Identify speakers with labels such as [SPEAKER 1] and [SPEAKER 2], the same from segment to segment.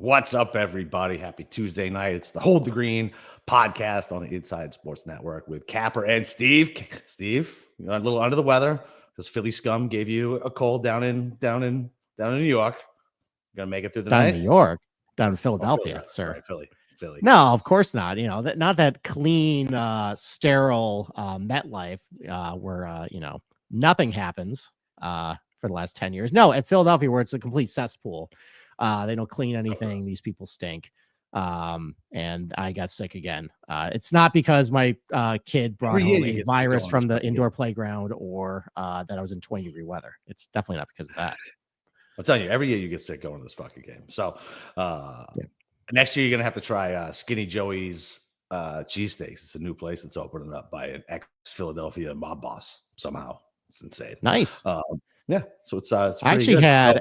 [SPEAKER 1] What's up, everybody? Happy Tuesday night. It's the Hold the Green podcast on the Inside Sports Network with Capper and Steve. Steve, you're a little under the weather because Philly scum gave you a cold down in New York. You're gonna make it through the
[SPEAKER 2] down
[SPEAKER 1] night.
[SPEAKER 2] in New York, down in Philadelphia,
[SPEAKER 1] Philly,
[SPEAKER 2] sir.
[SPEAKER 1] right, Philly.
[SPEAKER 2] No, of course not. You know, not that clean, sterile MetLife where nothing happens for the last 10 years. No, at Philadelphia, where it's a complete cesspool. They don't clean anything. These people stink. And I got sick again. It's not because my kid brought home a virus from the indoor playground or that I was in 20-degree weather. It's definitely not because of that.
[SPEAKER 1] I'm telling you, every year you get sick going to this fucking game. So next year you're gonna have to try Skinny Joey's cheesesteaks. It's a new place that's opening up by an ex-Philadelphia mob boss somehow. It's insane.
[SPEAKER 2] Nice.
[SPEAKER 1] Yeah, so it's I
[SPEAKER 2] actually had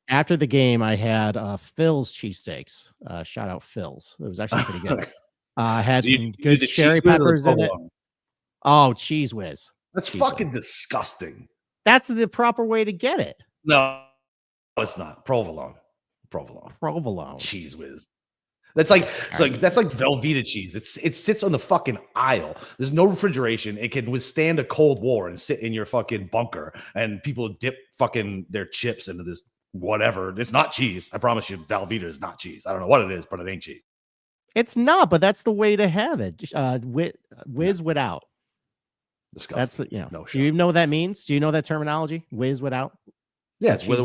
[SPEAKER 2] after the game, I had Phil's cheesesteaks. Shout out Phil's. It was actually pretty good. Had some good cherry peppers in it. Oh, Cheese Whiz.
[SPEAKER 1] That's fucking disgusting.
[SPEAKER 2] That's the proper way to get it.
[SPEAKER 1] No, it's not. Provolone.
[SPEAKER 2] Cheese
[SPEAKER 1] Whiz. That's like that's like Velveeta cheese. It sits on the fucking aisle. There's no refrigeration. It can withstand a cold war and sit in your fucking bunker. And people dip fucking their chips into this whatever. It's not cheese. I promise you, Velveeta is not cheese. I don't know what it is, but it ain't cheese.
[SPEAKER 2] It's not, but that's the way to have it. Whiz without.
[SPEAKER 1] Disgusting.
[SPEAKER 2] That's no. Do you know what that means? Do you know that terminology? Whiz without.
[SPEAKER 1] Yeah, it's with or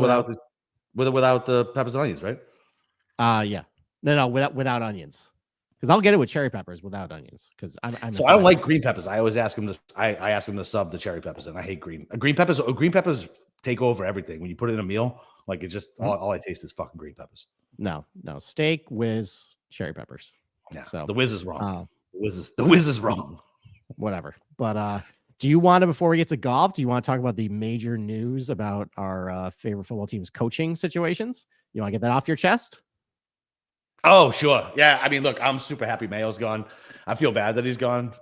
[SPEAKER 1] without the peppers and onions, right?
[SPEAKER 2] Yeah. No, without onions. Because I'll get it with cherry peppers without onions. Because I
[SPEAKER 1] don't like green peppers. I always ask him to. I ask him to sub the cherry peppers, and I hate green peppers. Green peppers take over everything when you put it in a meal. Like it just all I taste is fucking green peppers.
[SPEAKER 2] No, steak, whiz, cherry peppers.
[SPEAKER 1] Yeah, so the whiz is wrong. The whiz is wrong.
[SPEAKER 2] Whatever. But do you want to, before we get to golf, do you want to talk about the major news about our favorite football team's coaching situations? You want to get that off your chest?
[SPEAKER 1] Oh, sure. Yeah. I mean, look, I'm super happy Mayo's gone. I feel bad that he's gone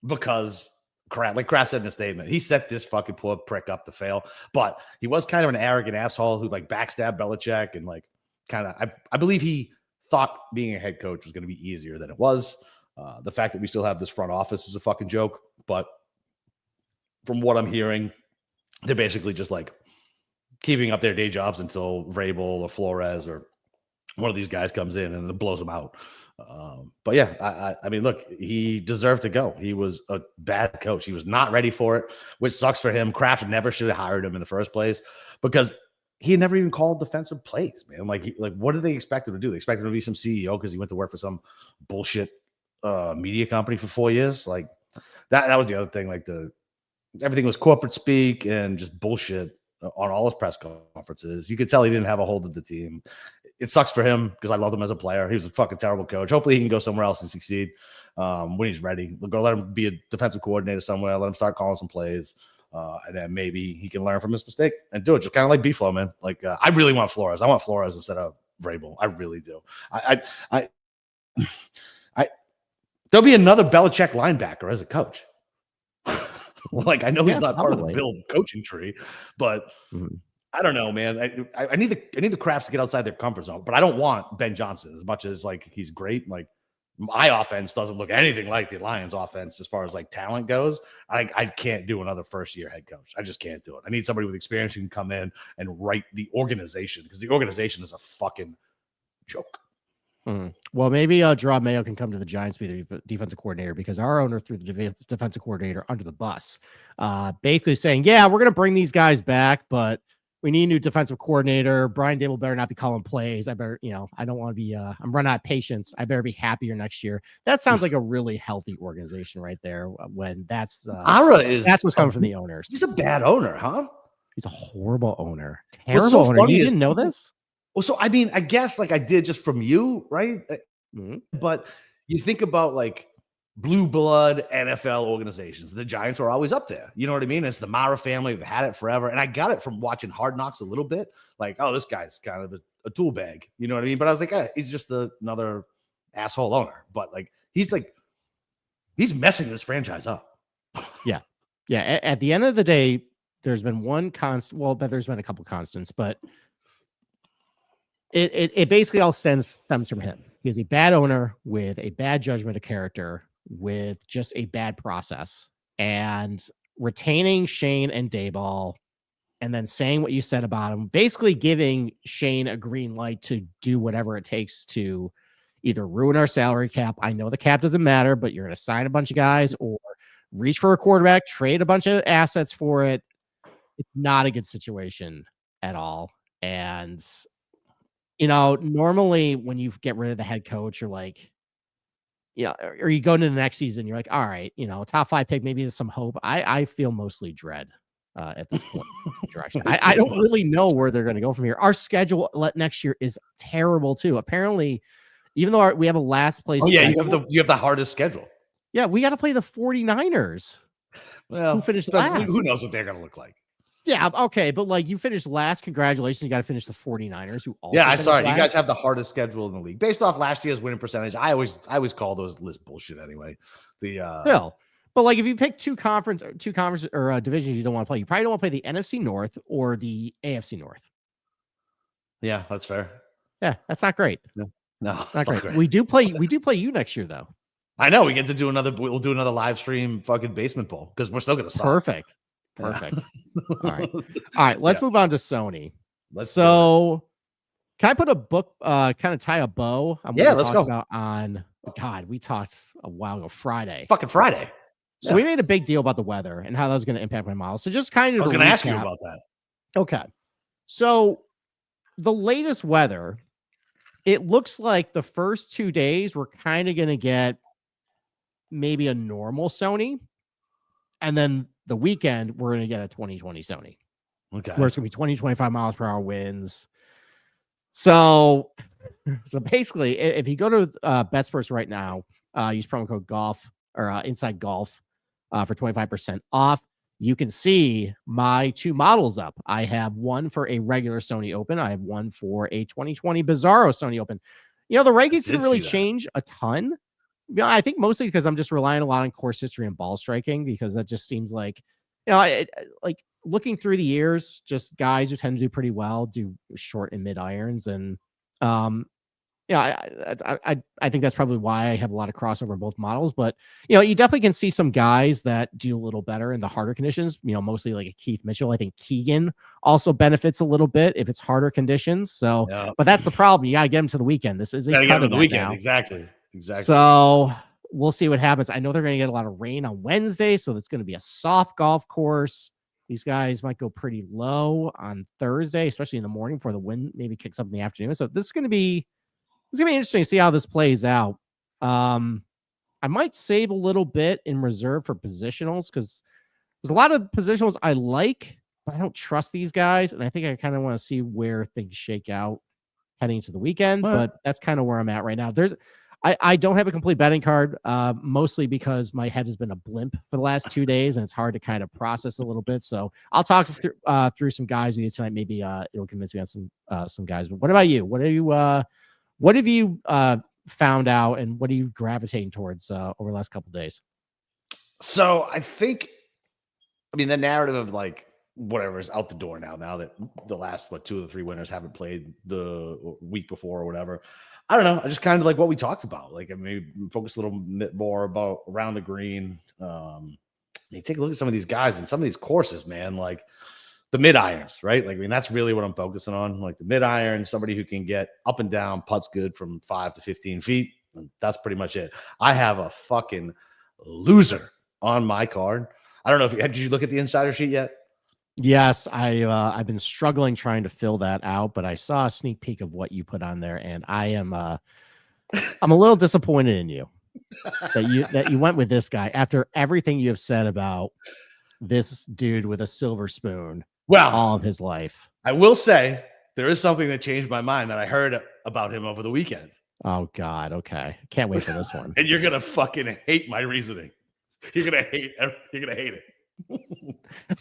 [SPEAKER 1] because like Kraft said in a statement, he set this fucking poor prick up to fail. But he was kind of an arrogant asshole who like backstabbed Belichick and like kind of, I believe he thought being a head coach was going to be easier than it was. The fact that we still have this front office is a fucking joke. But from what I'm hearing, they're basically just like keeping up their day jobs until Vrabel or Flores or one of these guys comes in and blows them out. But yeah, I mean, look, he deserved to go. He was a bad coach. He was not ready for it, which sucks for him. Kraft never should have hired him in the first place because he never even called defensive plays, man. Like what did they expect him to do? They expected him to be some CEO because he went to work for some bullshit media company for 4 years. Like that was the other thing. Like everything was corporate speak and just bullshit on all his press conferences. You could tell he didn't have a hold of the team. It sucks for him because I loved him as a player. He was a fucking terrible coach. Hopefully he can go somewhere else and succeed when he's ready. We'll go let him be a defensive coordinator somewhere. Let him start calling some plays. And then maybe he can learn from his mistake and do it. Just kind of like B-Flow, man. Like I really want Flores. I want Flores instead of Vrabel. I really do. There'll be another Belichick linebacker as a coach. Like I know he's not part of the Bill coaching tree, but I don't know, man. I need the Crafts to get outside their comfort zone, but I don't want Ben Johnson as much as like he's great. Like my offense doesn't look anything like the Lions offense as far as like talent goes. I can't do another first year head coach. I just can't do it. I need somebody with experience who can come in and write the organization because the organization is a fucking joke.
[SPEAKER 2] Well, maybe Gerard Mayo can come to the Giants, be the defensive coordinator, because our owner threw the defensive coordinator under the bus, basically saying, yeah, we're going to bring these guys back, but we need a new defensive coordinator. Brian Dable better not be calling plays. I better, I don't want to be, I'm running out of patience. I better be happier next year. That sounds like a really healthy organization right there when that's what's coming from the owners.
[SPEAKER 1] He's a bad owner, huh?
[SPEAKER 2] He's a horrible owner. Terrible owner. You didn't know this?
[SPEAKER 1] Well, so I mean, I guess like I did just from you, right? But you think about like blue blood NFL organizations. The Giants are always up there. You know what I mean? It's the Mara family. They've had it forever. And I got it from watching Hard Knocks a little bit. Like, oh, this guy's kind of a tool bag. You know what I mean? But I was like, he's just another asshole owner. But like, he's messing this franchise up.
[SPEAKER 2] Yeah. At the end of the day, there's been one constant. Well, but there's been a couple constants, but It basically all stems from him. He's a bad owner with a bad judgment of character, with just a bad process, and retaining Shane and Dayball, and then saying what you said about him, basically giving Shane a green light to do whatever it takes to either ruin our salary cap. I know the cap doesn't matter, but you're going to sign a bunch of guys or reach for a quarterback, trade a bunch of assets for it. It's not a good situation at all. And, normally when you get rid of the head coach, you're like, or you go into the next season, you're like, all right, top 5 pick, maybe there's some hope. I feel mostly dread at this point. Direction. I don't really know where they're going to go from here. Our schedule next year is terrible too. Apparently, even though we have a last place.
[SPEAKER 1] Oh yeah, you have the hardest schedule.
[SPEAKER 2] Yeah, we got to play the 49ers.
[SPEAKER 1] Well,
[SPEAKER 2] who finished last?
[SPEAKER 1] Who knows what they're going to look like?
[SPEAKER 2] Yeah, okay, but you finished last. Congratulations, you got to finish the 49ers. Who also
[SPEAKER 1] I'm sorry, you guys have the hardest schedule in the league based off last year's winning percentage. I always call those list bullshit anyway.
[SPEAKER 2] Still, but if you pick two conference or divisions you don't want to play, you probably don't want to play the NFC North or the AFC North.
[SPEAKER 1] Yeah, that's fair.
[SPEAKER 2] Yeah, that's not great.
[SPEAKER 1] No,
[SPEAKER 2] not great. We do play you next year though.
[SPEAKER 1] I know we get to do we'll do another live stream fucking basement bowl because we're still gonna suck.
[SPEAKER 2] Perfect. All right. Let's move on to Sony. Can I put a book, kind of tie a bow on what
[SPEAKER 1] let's go.
[SPEAKER 2] about on God, we talked a while ago, Friday.
[SPEAKER 1] Fucking Friday.
[SPEAKER 2] So we made a big deal about the weather and how that was going to impact my model. So just kind of
[SPEAKER 1] I was going to ask you about that.
[SPEAKER 2] Okay. So the latest weather, it looks like the first 2 days we're kind of going to get maybe a normal Sony. And then the weekend, we're going to get a 2020 Sony.
[SPEAKER 1] Okay.
[SPEAKER 2] Where it's going to be 20, 25 miles per hour winds. So basically, if you go to BetSperts right now, use promo code GOLF or Inside Golf for 25% off. You can see my 2 models up. I have one for a regular Sony Open. I have one for a 2020 Bizarro Sony Open. The rankings didn't really change a ton. I think mostly because I'm just relying a lot on course history and ball striking, because that just seems like, like looking through the years, just guys who tend to do pretty well do short and mid irons. And I think that's probably why I have a lot of crossover in both models. But, you definitely can see some guys that do a little better in the harder conditions, mostly like a Keith Mitchell. I think Keegan also benefits a little bit if it's harder conditions. So, but that's the problem. You got to get him to the weekend. This is a cut of the weekend.
[SPEAKER 1] Now. Exactly.
[SPEAKER 2] So we'll see what happens. I know they're going to get a lot of rain on Wednesday, so it's going to be a soft golf course. These guys might go pretty low on Thursday, especially in the morning before the wind maybe kicks up in the afternoon. So this is going to be interesting to see how this plays out. I might save a little bit in reserve for positionals, because there's a lot of positionals I like, but I don't trust these guys. And I think I kind of want to see where things shake out heading into the weekend. But that's kind of where I'm at right now. I don't have a complete betting card, mostly because my head has been a blimp for the last 2 days, and it's hard to kind of process a little bit. So I'll talk through some guys with you tonight. Maybe it'll convince me on some guys. But what about you? What have you found out, and what are you gravitating towards over the last couple of days?
[SPEAKER 1] So I think, the narrative of whatever is out the door now that the last 2 of the 3 winners haven't played the week before or whatever. I don't know. I just kind of like what we talked about. Maybe focus a little bit more about around the green. Take a look at some of these guys and some of these courses, man. Like the mid irons, right? That's really what I'm focusing on. Like the mid iron, somebody who can get up and down, putts good from 5 to 15 feet. And that's pretty much it. I have a fucking loser on my card. I don't know did you look at the insider sheet yet?
[SPEAKER 2] Yes, I've been struggling trying to fill that out, but I saw a sneak peek of what you put on there, and I'm a little disappointed in you that you went with this guy after everything you have said about this dude with a silver spoon all of his life.
[SPEAKER 1] I will say there is something that changed my mind that I heard about him over the weekend.
[SPEAKER 2] Oh God, okay, can't wait for this one.
[SPEAKER 1] And you're gonna fucking hate my reasoning. You're gonna hate it.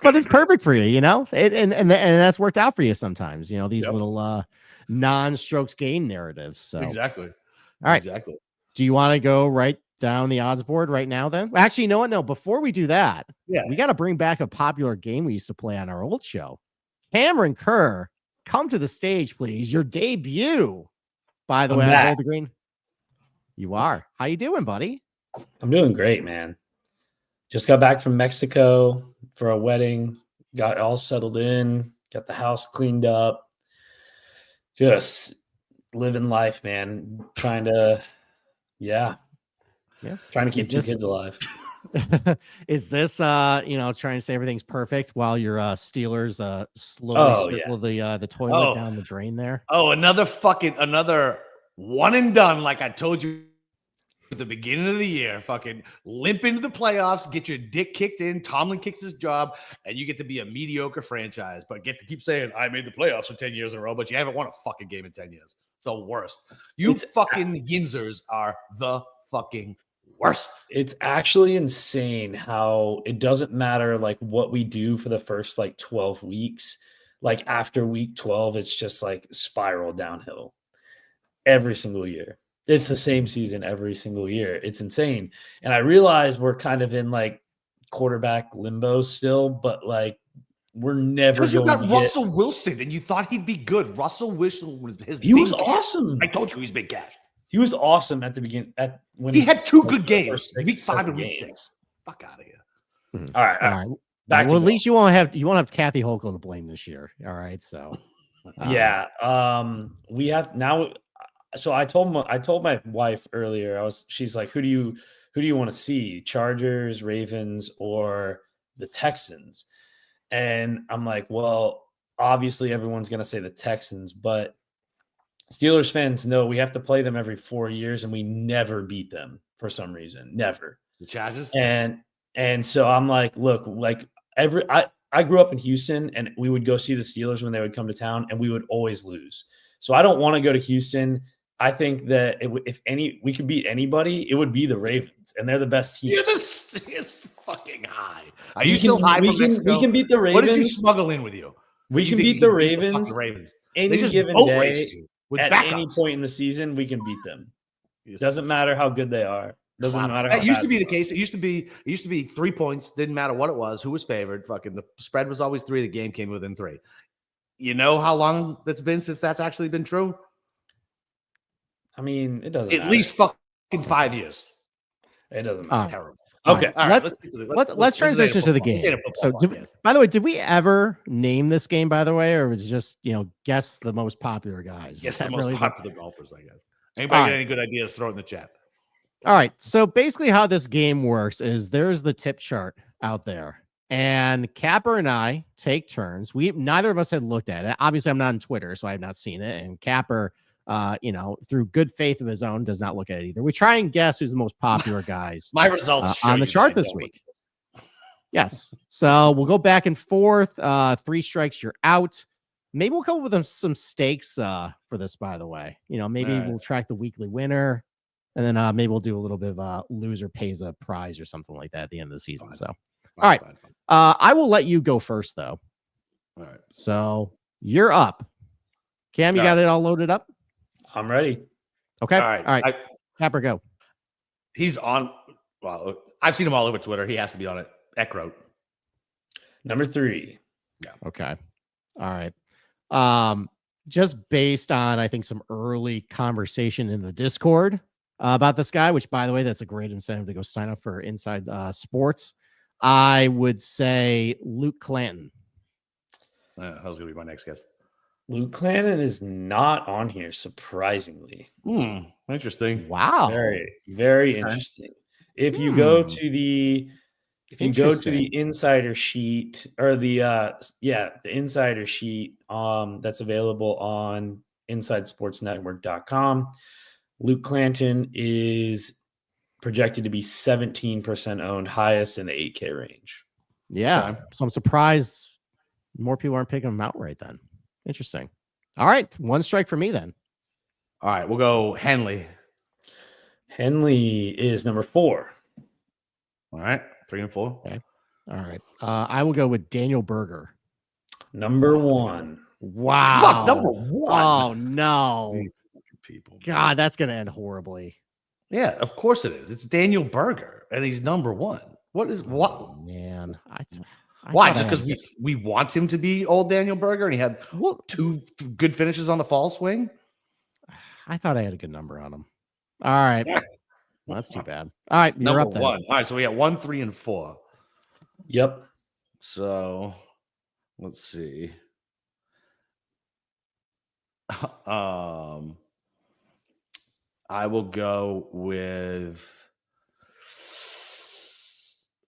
[SPEAKER 2] But it's perfect for you, and that's worked out for you sometimes. These little non-strokes gain narratives. So
[SPEAKER 1] exactly.
[SPEAKER 2] All right.
[SPEAKER 1] Exactly.
[SPEAKER 2] Do you want to go right down the odds board right now? Then, actually, you know what? No. Before we do that, we got to bring back a popular game we used to play on our old show. Cameron Kerr come to the stage, please. Your debut, by the
[SPEAKER 3] I'm
[SPEAKER 2] way, on
[SPEAKER 3] back.
[SPEAKER 2] Gold to Green. You are. How you doing, buddy?
[SPEAKER 3] I'm doing great, man. Just got back from Mexico for a wedding. Got all settled in. Got the house cleaned up. Just living life, man. Trying to keep two kids alive.
[SPEAKER 2] Is this trying to say everything's perfect while your Steelers slowly circle the toilet down the drain there?
[SPEAKER 1] Oh, another one and done, like I told you at the beginning of the year. Fucking limp into the playoffs, get your dick kicked in, Tomlin kicks his job, and you get to be a mediocre franchise, but get to keep saying, I made the playoffs for 10 years in a row, but you haven't won a fucking game in 10 years. It's the worst. Fucking Yinzers are the fucking worst.
[SPEAKER 3] It's actually insane how it doesn't matter like what we do for the first like 12 weeks. Like after week 12, it's just like spiral downhill every single year. It's the same season every single year. It's insane. And I realize we're kind of in like quarterback limbo still, but like we're never going to get
[SPEAKER 1] Russell Wilson, and you thought he'd be good. Russell Wilson was
[SPEAKER 3] he was awesome.
[SPEAKER 1] I told you he's big cash.
[SPEAKER 3] He was awesome at the beginning. When
[SPEAKER 1] he had two good games, week 5 and week 6. Fuck out of here.
[SPEAKER 3] All right.
[SPEAKER 2] Well, at least you won't have Kathy Hochul to blame this year. All right, so
[SPEAKER 3] we have now. So I told my wife earlier. She's like, who do you want to see? Chargers, Ravens, or the Texans? And I'm like, well, obviously everyone's gonna say the Texans, but Steelers fans know we have to play them every 4 years, and we never beat them for some reason. Never.
[SPEAKER 1] The Chargers?
[SPEAKER 3] And so I'm like, look, like I grew up in Houston, and we would go see the Steelers when they would come to town, and we would always lose. So I don't want to go to Houston. I think that if we could beat anybody, it would be the Ravens, and they're the best team.
[SPEAKER 1] It's fucking high. Are you still high? We
[SPEAKER 3] can beat the Ravens.
[SPEAKER 1] What did you smuggle in with you?
[SPEAKER 3] We can beat the Ravens. Any given day. At any point in the season, we can beat them. Doesn't matter how good they are. Doesn't matter.
[SPEAKER 1] That used to be the case. It used to be 3 points. Didn't matter what it was. Who was favored? Fucking the spread was always 3. The game came within 3. You know how long it's been since that's actually been true?
[SPEAKER 3] I mean, it doesn't.
[SPEAKER 1] At least fucking 5 years.
[SPEAKER 3] It doesn't matter.
[SPEAKER 1] Terrible.
[SPEAKER 3] Okay,
[SPEAKER 2] all right. Let's transition to the game. So, by the way, did we ever name this game? By the way, or was it just guess the most popular guys?
[SPEAKER 1] Guess the most popular golfers, I guess. Anybody got any good ideas? Throw it in the chat.
[SPEAKER 2] All right. So basically, how this game works is there's the tip chart out there, and Capper and I take turns. Neither of us had looked at it. Obviously, I'm not on Twitter, so I have not seen it. And Capper, through good faith of his own, does not look at it either. We try and guess who's the most popular guys.
[SPEAKER 1] My results
[SPEAKER 2] on the chart this week. Yes. So we'll go back and forth. 3 strikes, you're out. Maybe we'll come up with some stakes for this, by the way. Maybe we'll track the weekly winner, and then maybe we'll do a little bit of loser pays a prize or something like that at the end of the season. All right. I will let you go first, though.
[SPEAKER 1] All right.
[SPEAKER 2] So you're up. Cam, you got it all loaded up?
[SPEAKER 3] I'm ready.
[SPEAKER 2] Okay. All right. Capper, go.
[SPEAKER 1] He's on. Well, I've seen him all over Twitter. He has to be on it. Eckroat.
[SPEAKER 3] Number 3.
[SPEAKER 1] Yeah.
[SPEAKER 2] Okay. All right. Just based on, I think, some early conversation in the Discord about this guy, which, by the way, that's a great incentive to go sign up for Inside Sports. I would say Luke Clanton.
[SPEAKER 1] That was going to be my next guess.
[SPEAKER 3] Luke Clanton is not on here, surprisingly.
[SPEAKER 1] Interesting.
[SPEAKER 2] Wow.
[SPEAKER 3] Very, very interesting. If you go to the insider sheet, or the insider sheet that's available on InsideSportsNetwork.com, Luke Clanton is projected to be 17% owned, highest in the 8K range.
[SPEAKER 2] Yeah. Okay. So I'm surprised more people aren't picking him outright then. Interesting. All right. 1 strike for me then.
[SPEAKER 1] All right. We'll go Henley.
[SPEAKER 3] Henley is number 4.
[SPEAKER 1] All right. 3 and 4.
[SPEAKER 2] Okay. All right. I will go with Daniel Berger.
[SPEAKER 3] Number 1.
[SPEAKER 2] Wow.
[SPEAKER 1] Fuck, number 1.
[SPEAKER 2] Oh, no.
[SPEAKER 1] These people.
[SPEAKER 2] God, that's going to end horribly.
[SPEAKER 1] Yeah, of course it is. It's Daniel Berger, and he's number 1. What?
[SPEAKER 2] Man.
[SPEAKER 1] Why? Just because we want him to be old Daniel Berger, and he had 2 good finishes on the fall swing.
[SPEAKER 2] I thought I had a good number on him. All right, well, that's too bad. All right, you're
[SPEAKER 1] Number
[SPEAKER 2] up then.
[SPEAKER 1] 1. All right, so we got 1, 3, and 4.
[SPEAKER 3] Yep.
[SPEAKER 1] So let's see. I will go with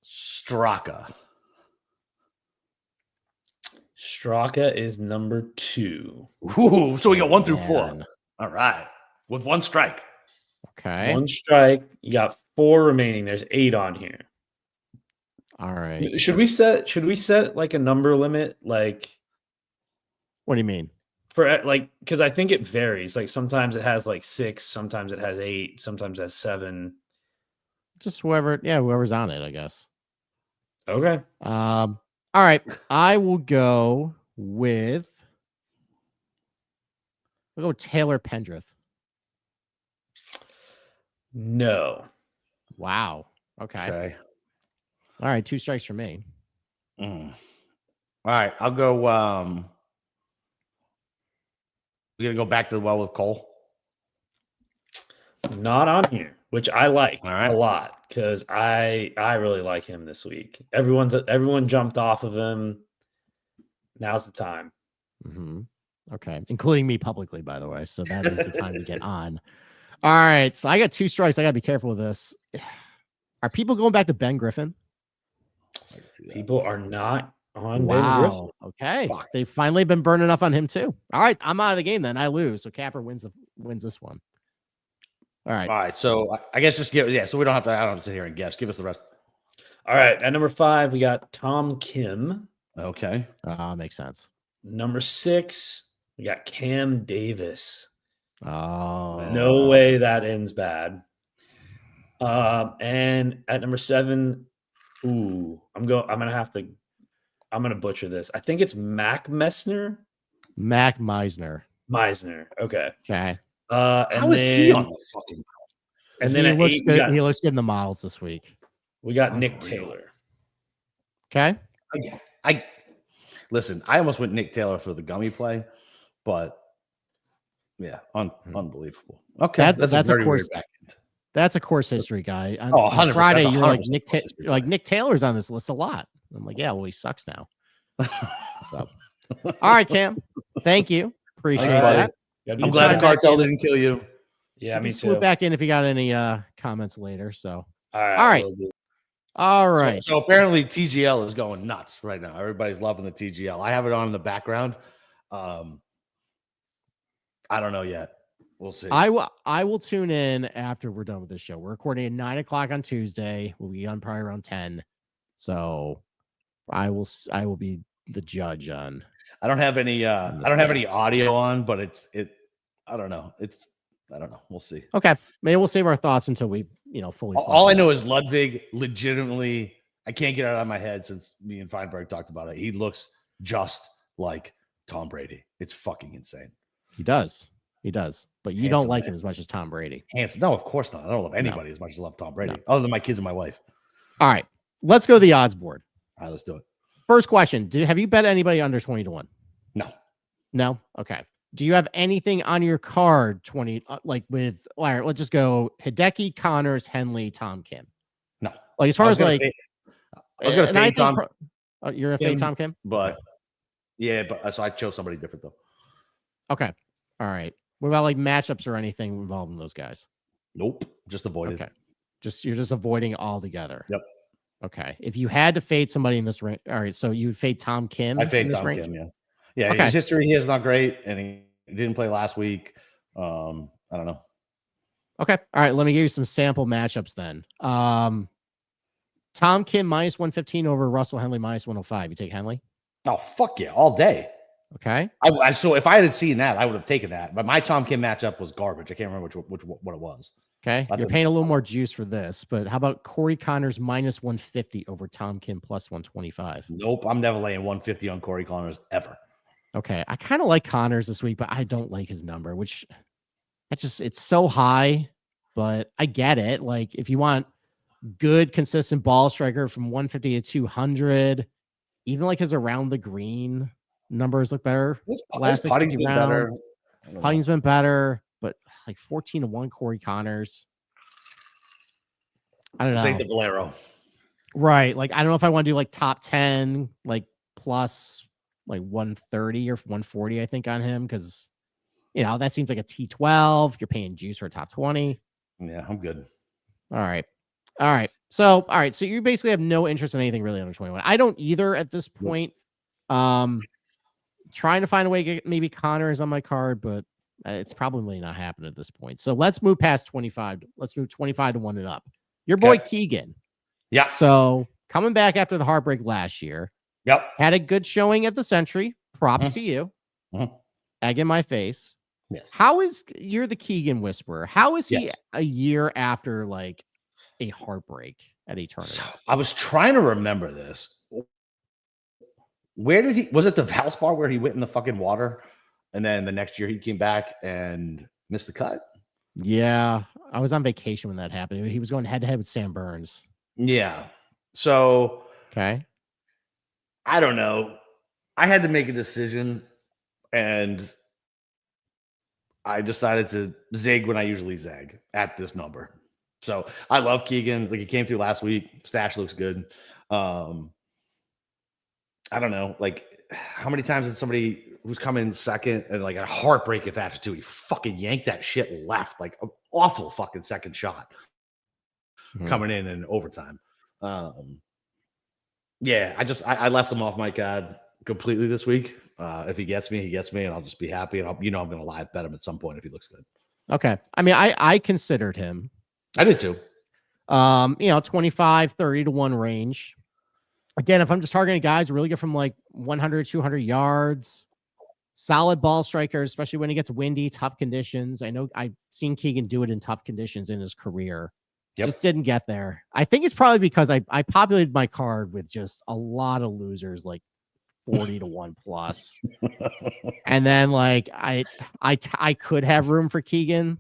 [SPEAKER 1] Straka.
[SPEAKER 3] Straka is number 2.
[SPEAKER 1] Ooh, so we got 1 through 4.
[SPEAKER 2] Man.
[SPEAKER 1] All right, with 1 strike.
[SPEAKER 2] Okay.
[SPEAKER 3] 1 strike. You got 4 remaining. There's 8 on here.
[SPEAKER 2] All right.
[SPEAKER 3] Should we set like a number limit? Like,
[SPEAKER 2] What do you mean?
[SPEAKER 3] for like, because I think it varies. Like sometimes it has like 6, sometimes it has 8, sometimes it has 7.
[SPEAKER 2] Just whoever's on it, I guess.
[SPEAKER 3] Okay.
[SPEAKER 2] All right. I will go with Taylor Pendrith.
[SPEAKER 3] No.
[SPEAKER 2] Wow. Okay.
[SPEAKER 1] Okay.
[SPEAKER 2] All right, 2 strikes for me.
[SPEAKER 1] All right, I'll go. We're gonna go back to the well with Cole.
[SPEAKER 3] Not on here, which I like
[SPEAKER 1] All right.
[SPEAKER 3] a lot because I really like him this week. Everyone jumped off of him. Now's the time.
[SPEAKER 2] Mm-hmm. Okay, including me publicly, by the way. So that is the time to get on. All right, so I got 2 strikes. I got to be careful with this. Are people going back to Ben Griffin?
[SPEAKER 3] People are not on Ben Griffin.
[SPEAKER 2] Okay,
[SPEAKER 1] Fuck.
[SPEAKER 2] they've finally been burning enough on him too. All right, I'm out of the game then. I lose. So Capper wins this one. All right.
[SPEAKER 1] All right, so I guess just give so we don't have to. I don't have to sit here and guess. Give us the rest.
[SPEAKER 3] All right, at number 5 we got Tom Kim.
[SPEAKER 1] Okay.
[SPEAKER 2] Makes sense.
[SPEAKER 3] Number 6 we got Cam Davis.
[SPEAKER 2] Oh,
[SPEAKER 3] No way that ends bad. And at number 7, I'm gonna butcher this. I think it's Mac Meisner.
[SPEAKER 2] Mac Meisner.
[SPEAKER 3] Okay.
[SPEAKER 2] Okay.
[SPEAKER 1] How is he on the fucking?
[SPEAKER 3] And then
[SPEAKER 2] he
[SPEAKER 3] at
[SPEAKER 2] looks
[SPEAKER 3] 8,
[SPEAKER 2] good. He looks good in the models this week.
[SPEAKER 3] we got Nick
[SPEAKER 1] Unreal.
[SPEAKER 3] Taylor.
[SPEAKER 2] Okay.
[SPEAKER 1] I listen. I almost went Nick Taylor for the gummy play, but yeah, unbelievable. Okay,
[SPEAKER 2] That's
[SPEAKER 1] very
[SPEAKER 2] of course.
[SPEAKER 1] weird back end.
[SPEAKER 2] That's a course history guy. On
[SPEAKER 1] 100%.
[SPEAKER 2] Friday,
[SPEAKER 1] That's
[SPEAKER 2] you're like
[SPEAKER 1] 100%
[SPEAKER 2] Nick Taylor's on this list a lot. I'm like, yeah, well, he sucks now. So, all right, Cam. Thank you. Appreciate
[SPEAKER 1] Thanks,
[SPEAKER 2] that.
[SPEAKER 1] I'm glad the cartel didn't kill you.
[SPEAKER 3] Yeah,
[SPEAKER 2] You
[SPEAKER 3] me
[SPEAKER 2] can swoop
[SPEAKER 3] too.
[SPEAKER 2] back in if you got any comments later. So,
[SPEAKER 3] All right.
[SPEAKER 2] All right.
[SPEAKER 3] will do.
[SPEAKER 2] all right.
[SPEAKER 1] So apparently TGL is going nuts right now. Everybody's loving the TGL. I have it on in the background. I don't know yet. We'll see.
[SPEAKER 2] I will tune in after we're done with this show. We're recording at 9:00 on Tuesday. We'll be on probably around 10. So I will be the judge on.
[SPEAKER 1] I don't have any audio on, but I don't know. I don't know. We'll see.
[SPEAKER 2] Okay. Maybe we'll save our thoughts until we, fully.
[SPEAKER 1] All I know is Ludwig legitimately, I can't get it out of my head since me and Feinberg talked about it. He looks just like Tom Brady. It's fucking insane.
[SPEAKER 2] He does. But you
[SPEAKER 1] Handsome
[SPEAKER 2] don't like
[SPEAKER 1] man.
[SPEAKER 2] him as much as Tom Brady.
[SPEAKER 1] Handsome. No, of course not. I don't love anybody as much as I love Tom Brady, other than my kids and my wife.
[SPEAKER 2] All right. Let's go to the odds board.
[SPEAKER 1] All right, let's do it.
[SPEAKER 2] First question. Have you bet anybody under 20-1?
[SPEAKER 1] No.
[SPEAKER 2] No? Okay. Do you have anything on your card 20 all right, let's just go Hideki, Connors, Henley, Tom Kim.
[SPEAKER 1] No.
[SPEAKER 2] Like as far as like
[SPEAKER 1] I was gonna fade Tom.
[SPEAKER 2] You're a fade Tom Kim?
[SPEAKER 1] But yeah, so I chose somebody different though.
[SPEAKER 2] Okay. All right. What about like matchups or anything involving those guys?
[SPEAKER 1] Nope. Just avoid
[SPEAKER 2] Okay.
[SPEAKER 1] it.
[SPEAKER 2] You're just avoiding altogether.
[SPEAKER 1] Yep.
[SPEAKER 2] Okay. If you had to fade somebody in this range, all right. So you would fade Tom Kim.
[SPEAKER 1] I fade
[SPEAKER 2] in this
[SPEAKER 1] Tom
[SPEAKER 2] range?
[SPEAKER 1] Kim, yeah. Yeah,
[SPEAKER 2] Okay.
[SPEAKER 1] his history he is not great, and he didn't play last week. I don't know.
[SPEAKER 2] Okay. All right. Let me give you some sample matchups then. Tom Kim minus 115 over Russell Henley minus 105. You take Henley?
[SPEAKER 1] Oh, fuck yeah, all day.
[SPEAKER 2] Okay.
[SPEAKER 1] So if I had seen that, I would have taken that. But my Tom Kim matchup was garbage. I can't remember what it was.
[SPEAKER 2] Okay. You're paying a little more juice for this, but how about Corey Connors minus 150 over Tom Kim plus 125?
[SPEAKER 1] Nope. I'm never laying 150 on Corey Connors ever.
[SPEAKER 2] Okay. I kind of like Connors this week, but I don't like his number, which it's so high, but I get it. Like if you want good, consistent ball striker from 150 to 200, even like his around the green numbers look better.
[SPEAKER 1] His
[SPEAKER 2] Last like
[SPEAKER 1] putting's
[SPEAKER 2] 50
[SPEAKER 1] been better.
[SPEAKER 2] rounds.
[SPEAKER 1] I don't know.
[SPEAKER 2] Putting's been better, but like 14-1 Corey Connors. I don't
[SPEAKER 1] This
[SPEAKER 2] know.
[SPEAKER 1] ain't the Valero.
[SPEAKER 2] Right. Like, I don't know if I want to do like top 10, like plus like 130 or 140, I think, on him, because, you know, that seems like a T12. You're paying juice for a top 20.
[SPEAKER 1] Yeah, I'm good.
[SPEAKER 2] All right. All right. So you basically have no interest in anything really under 21. I don't either at this point. Trying to find a way to get maybe Connors on my card, but it's probably not happening at this point. So let's move past 25. Let's move 25 to 1 and up. Your boy Keegan.
[SPEAKER 1] Yeah.
[SPEAKER 2] So coming back after the heartbreak last year.
[SPEAKER 1] Yep.
[SPEAKER 2] Had a good showing at the Century. Props to you. Egg in my face.
[SPEAKER 1] Yes.
[SPEAKER 2] You're the Keegan whisperer. How is he a year after like a heartbreak at a tournament?
[SPEAKER 1] I was trying to remember this. Where did was it the Valspar where he went in the fucking water? And then the next year he came back and missed the cut?
[SPEAKER 2] Yeah. I was on vacation when that happened. He was going head to head with Sam Burns.
[SPEAKER 1] Yeah. So,
[SPEAKER 2] okay.
[SPEAKER 1] I don't know. I had to make a decision and I decided to zig when I usually zag at this number. So I love Keegan. Like he came through last week. Stash looks good. I don't know. Like how many times did somebody who's come in second and like a heartbreak at that too? He fucking yanked that shit left, like an awful fucking second shot coming in overtime. Yeah, I left him off my card completely this week. If he gets me, he gets me, and I'll just be happy. And I'm going to live bet him at some point if he looks good.
[SPEAKER 2] Okay. I mean, I considered him.
[SPEAKER 1] I did too.
[SPEAKER 2] 25, 30 to 1 range. Again, if I'm just targeting guys really good from like 100, 200 yards, solid ball strikers, especially when he gets windy, tough conditions. I know I've seen Keegan do it in tough conditions in his career. Just didn't get there. I think it's probably because I populated my card with just a lot of losers, like 40 to 1 plus. And then like I could have room for Keegan,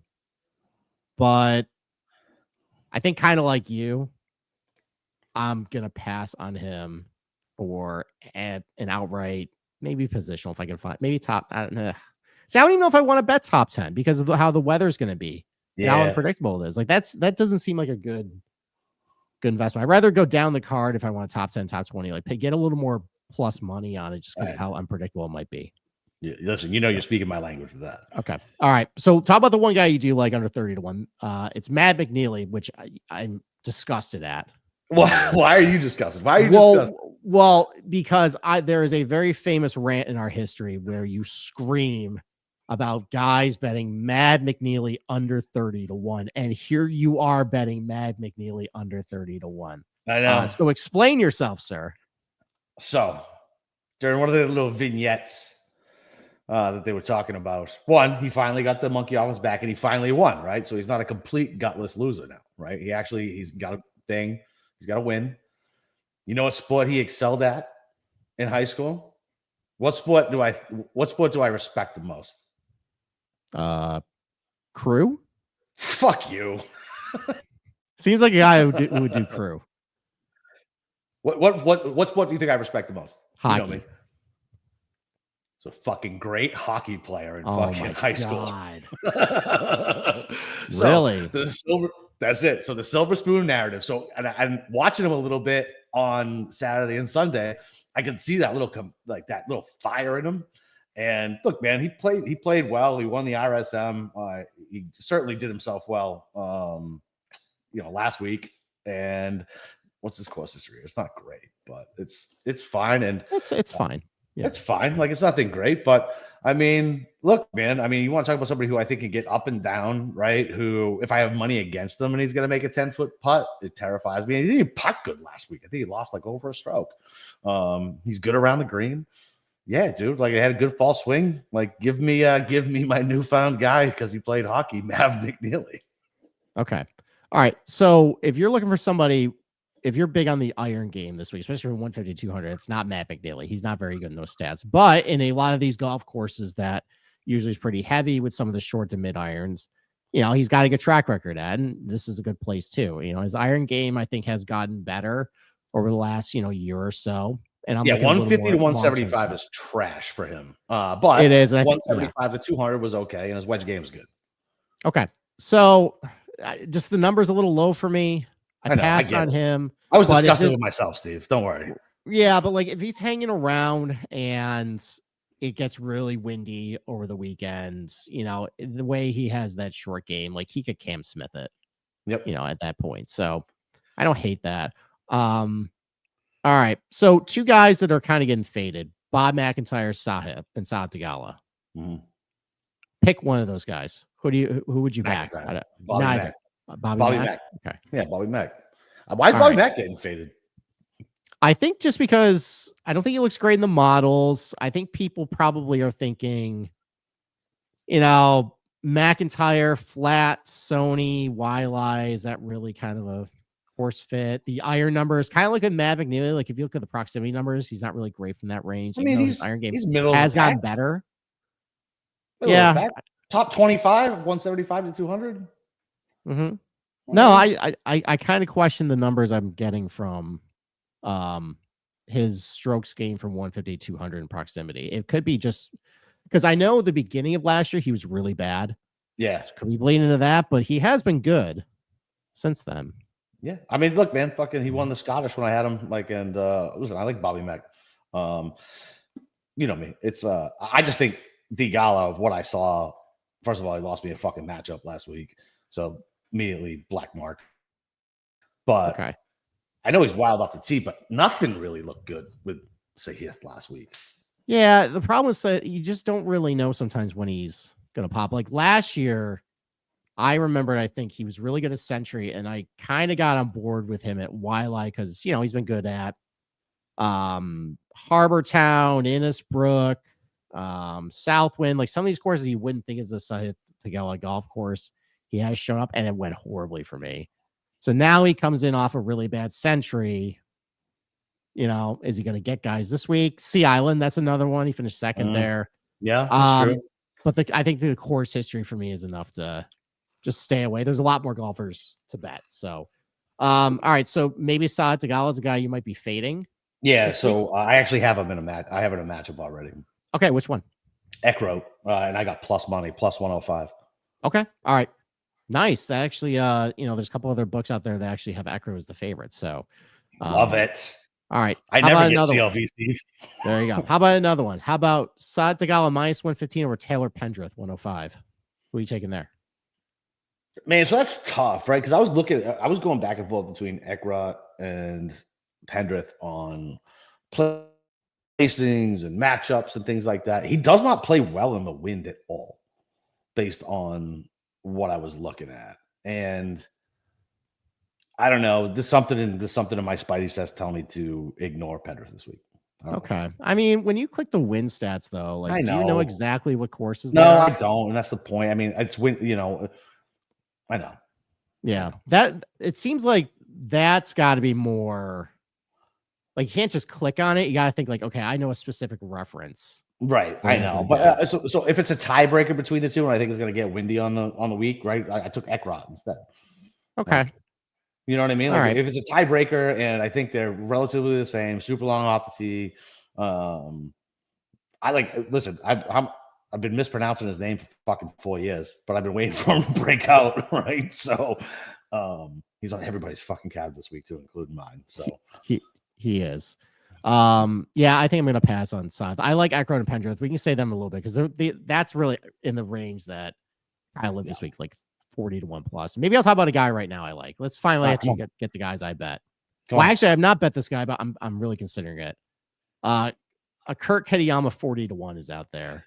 [SPEAKER 2] but I think kind of like you, I'm gonna pass on him for an outright, maybe positional if I can find, maybe top. I don't know. See, I don't even know if I want to bet top 10 because of how the weather's gonna be. And how unpredictable it is. Like that doesn't seem like a good investment. I'd rather go down the card if I want a top 10, top 20, like get a little more plus money on it just because of how unpredictable it might be.
[SPEAKER 1] Yeah, listen, you're speaking my language with that.
[SPEAKER 2] Okay. All right. So talk about the one guy you do like under 30 to 1. It's Mad McNeely, which I'm disgusted at.
[SPEAKER 1] Why are you disgusted? Why are you disgusted?
[SPEAKER 2] Well, because there is a very famous rant in our history where you scream about guys betting Mad McNeely under 30 to 1. And here you are betting Mad McNeely under 30 to 1.
[SPEAKER 1] I know.
[SPEAKER 2] So explain yourself, sir.
[SPEAKER 1] So during one of the little vignettes that they were talking about, one, he finally got the monkey off his back and he finally won, right? So he's not a complete gutless loser now, right? He's got a thing. He's got to win. You know what sport he excelled at in high school? What sport do I respect the most?
[SPEAKER 2] Crew.
[SPEAKER 1] Fuck you.
[SPEAKER 2] Seems like a guy who would do crew.
[SPEAKER 1] What sport do you think I respect the most?
[SPEAKER 2] Hockey.
[SPEAKER 1] You know me. It's a fucking great hockey player in fucking high school.
[SPEAKER 2] Really?
[SPEAKER 1] That's it. So the silver spoon narrative. So and watching him a little bit on Saturday and Sunday, I could see that little that little fire in him. And look, man, he played well. He won the RSM. He certainly did himself well. Last week. And what's his course history? It's not great, but it's fine. And
[SPEAKER 2] it's fine. Yeah.
[SPEAKER 1] It's fine. Like it's nothing great, but I mean, look, man. I mean, you want to talk about somebody who I think can get up and down, right? Who, if I have money against them and he's going to make a 10-foot putt, it terrifies me. And he didn't even putt good last week. I think he lost like over a stroke. He's good around the green. Yeah, dude. Like I had a good fall swing. Like give me my newfound guy because he played hockey, Mav McNeely.
[SPEAKER 2] Okay. All right. So if you're looking for somebody, if you're big on the iron game this week, especially from 150 to 200, it's not Matt McNeely. He's not very good in those stats. But in a lot of these golf courses that usually is pretty heavy with some of the short to mid irons, he's got a good track record at, and this is a good place too. His iron game, I think, has gotten better over the last, year or so. And I'm
[SPEAKER 1] Yeah,
[SPEAKER 2] looking a little
[SPEAKER 1] 150 to
[SPEAKER 2] more long-term
[SPEAKER 1] 175
[SPEAKER 2] stuff.
[SPEAKER 1] is trash for him. But
[SPEAKER 2] It is. And I think,
[SPEAKER 1] 175 to 200 was okay, and his wedge game was good.
[SPEAKER 2] okay. So just the number's a little low for me. I
[SPEAKER 1] I know, I
[SPEAKER 2] passed
[SPEAKER 1] get
[SPEAKER 2] on
[SPEAKER 1] it.
[SPEAKER 2] him.
[SPEAKER 1] I was
[SPEAKER 2] But if
[SPEAKER 1] discussing
[SPEAKER 2] this,
[SPEAKER 1] with myself, Steve. Don't worry.
[SPEAKER 2] yeah, but like if he's hanging around and it gets really windy over the weekends, you know, the way he has that short game, like he could Cam Smith it,
[SPEAKER 1] Yep.
[SPEAKER 2] you know, at that point. So I don't hate that. All right. So two guys that are kind of getting faded: Bob McIntyre, Sahith, and Saad Tagala.
[SPEAKER 1] Mhm.
[SPEAKER 2] Pick one of those guys. Who would you back?
[SPEAKER 1] McIntyre. Bobby
[SPEAKER 2] Neither.
[SPEAKER 1] Mack.
[SPEAKER 2] Bobby Mack? Okay.
[SPEAKER 1] Yeah, Bobby Mack. Why is
[SPEAKER 2] All
[SPEAKER 1] Bobby
[SPEAKER 2] right.
[SPEAKER 1] Mack getting faded?
[SPEAKER 2] I think just because I don't think he looks great in the models. I think people probably are thinking, you know, McIntyre, flat, Sony, Wiley. Is that really kind of a course fit? The iron numbers kind of like a Matt McNeely. Like if you look at the proximity numbers, he's not really great from that range.
[SPEAKER 1] I mean,
[SPEAKER 2] Even though his iron game
[SPEAKER 1] he's middle
[SPEAKER 2] has
[SPEAKER 1] of the pack.
[SPEAKER 2] gotten better.
[SPEAKER 1] Middle
[SPEAKER 2] Yeah.
[SPEAKER 1] of the pack. Top 25, 175 to 200.
[SPEAKER 2] Mm-hmm. No, I kind of question the numbers I'm getting from his strokes gained from 150 to 200 in proximity. It could be just because I know the beginning of last year he was really bad.
[SPEAKER 1] Yeah.
[SPEAKER 2] Could we bleed into that? But he has been good since then.
[SPEAKER 1] Yeah. I mean, look, man, fucking he won the Scottish when I had him. Like, and listen, I like Bobby Mack. You know me. It's I just think Digala, what I saw, first of all, he lost me a fucking matchup last week. So immediately black mark. But
[SPEAKER 2] Okay.
[SPEAKER 1] I know he's wild off the tee, but nothing really looked good with Sahith last week.
[SPEAKER 2] Yeah, the problem is that you just don't really know sometimes when he's gonna pop. Like last year, I remembered I think he was really good at Century, and I kind of got on board with him at Wiley because you know he's been good at Harbor Town, Innisbrook, Southwind, like some of these courses you wouldn't think is a Sahith Tagala golf course. He has shown up, and it went horribly for me. So now he comes in off a really bad Century. You know, is he going to get guys this week? Sea Island, that's another one. He finished second there.
[SPEAKER 1] Yeah, that's true.
[SPEAKER 2] But I think the course history for me is enough to just stay away. There's a lot more golfers to bet. So, all right. So maybe Saad Tagala is a guy you might be fading.
[SPEAKER 1] Yeah. So I actually have him in a match. I have it in a matchup already.
[SPEAKER 2] Okay. Which one?
[SPEAKER 1] Ekro. And I got plus money, plus 105.
[SPEAKER 2] Okay. All right. Nice. That actually, you know, there's a couple other books out there that actually have Ekro as the favorite. So
[SPEAKER 1] love it.
[SPEAKER 2] All right.
[SPEAKER 1] I never get CLV, Steve.
[SPEAKER 2] There you go. How about another one? How about Saad Tagala minus 115 over Taylor Pendrith 105? Who are you taking there?
[SPEAKER 1] Man, so that's tough, right? Because I was going back and forth between Ekra and Pendrith on placings and matchups and things like that. He does not play well in the wind at all, based on what I was looking at. And I don't know. There's something in my spidey sense telling me to ignore Pendrith this week.
[SPEAKER 2] Okay. I mean, when you click the win stats, though, like, do you know exactly what courses?
[SPEAKER 1] No, I don't, and that's the point. I mean, it's when I know.
[SPEAKER 2] Yeah, that it seems like that's got to be more. Like, you can't just click on it. You got to think like, okay, I know a specific reference.
[SPEAKER 1] Right, I know, but so if it's a tiebreaker between the two, and I think it's going to get windy on the week, right? I took Ekrot instead.
[SPEAKER 2] Okay.
[SPEAKER 1] Like, you know what I mean? Like,
[SPEAKER 2] right.
[SPEAKER 1] If it's a tiebreaker, and I think they're relatively the same, super long off the tee. Listen, I've been mispronouncing his name for fucking 4 years, but I've been waiting for him to break out, right? So he's on everybody's fucking cab this week too, including mine. So
[SPEAKER 2] he is. Yeah, I think I'm gonna pass on Saad. I like Ekron and Pendrith. We can say them a little bit because that's really in the range that I live this week, like 40 to 1 plus. Maybe I'll talk about a guy right now I like. Let's finally actually get the guys I bet. Actually, I've not bet this guy, but I'm really considering it. A Kurt Kitayama 40 to 1 is out there.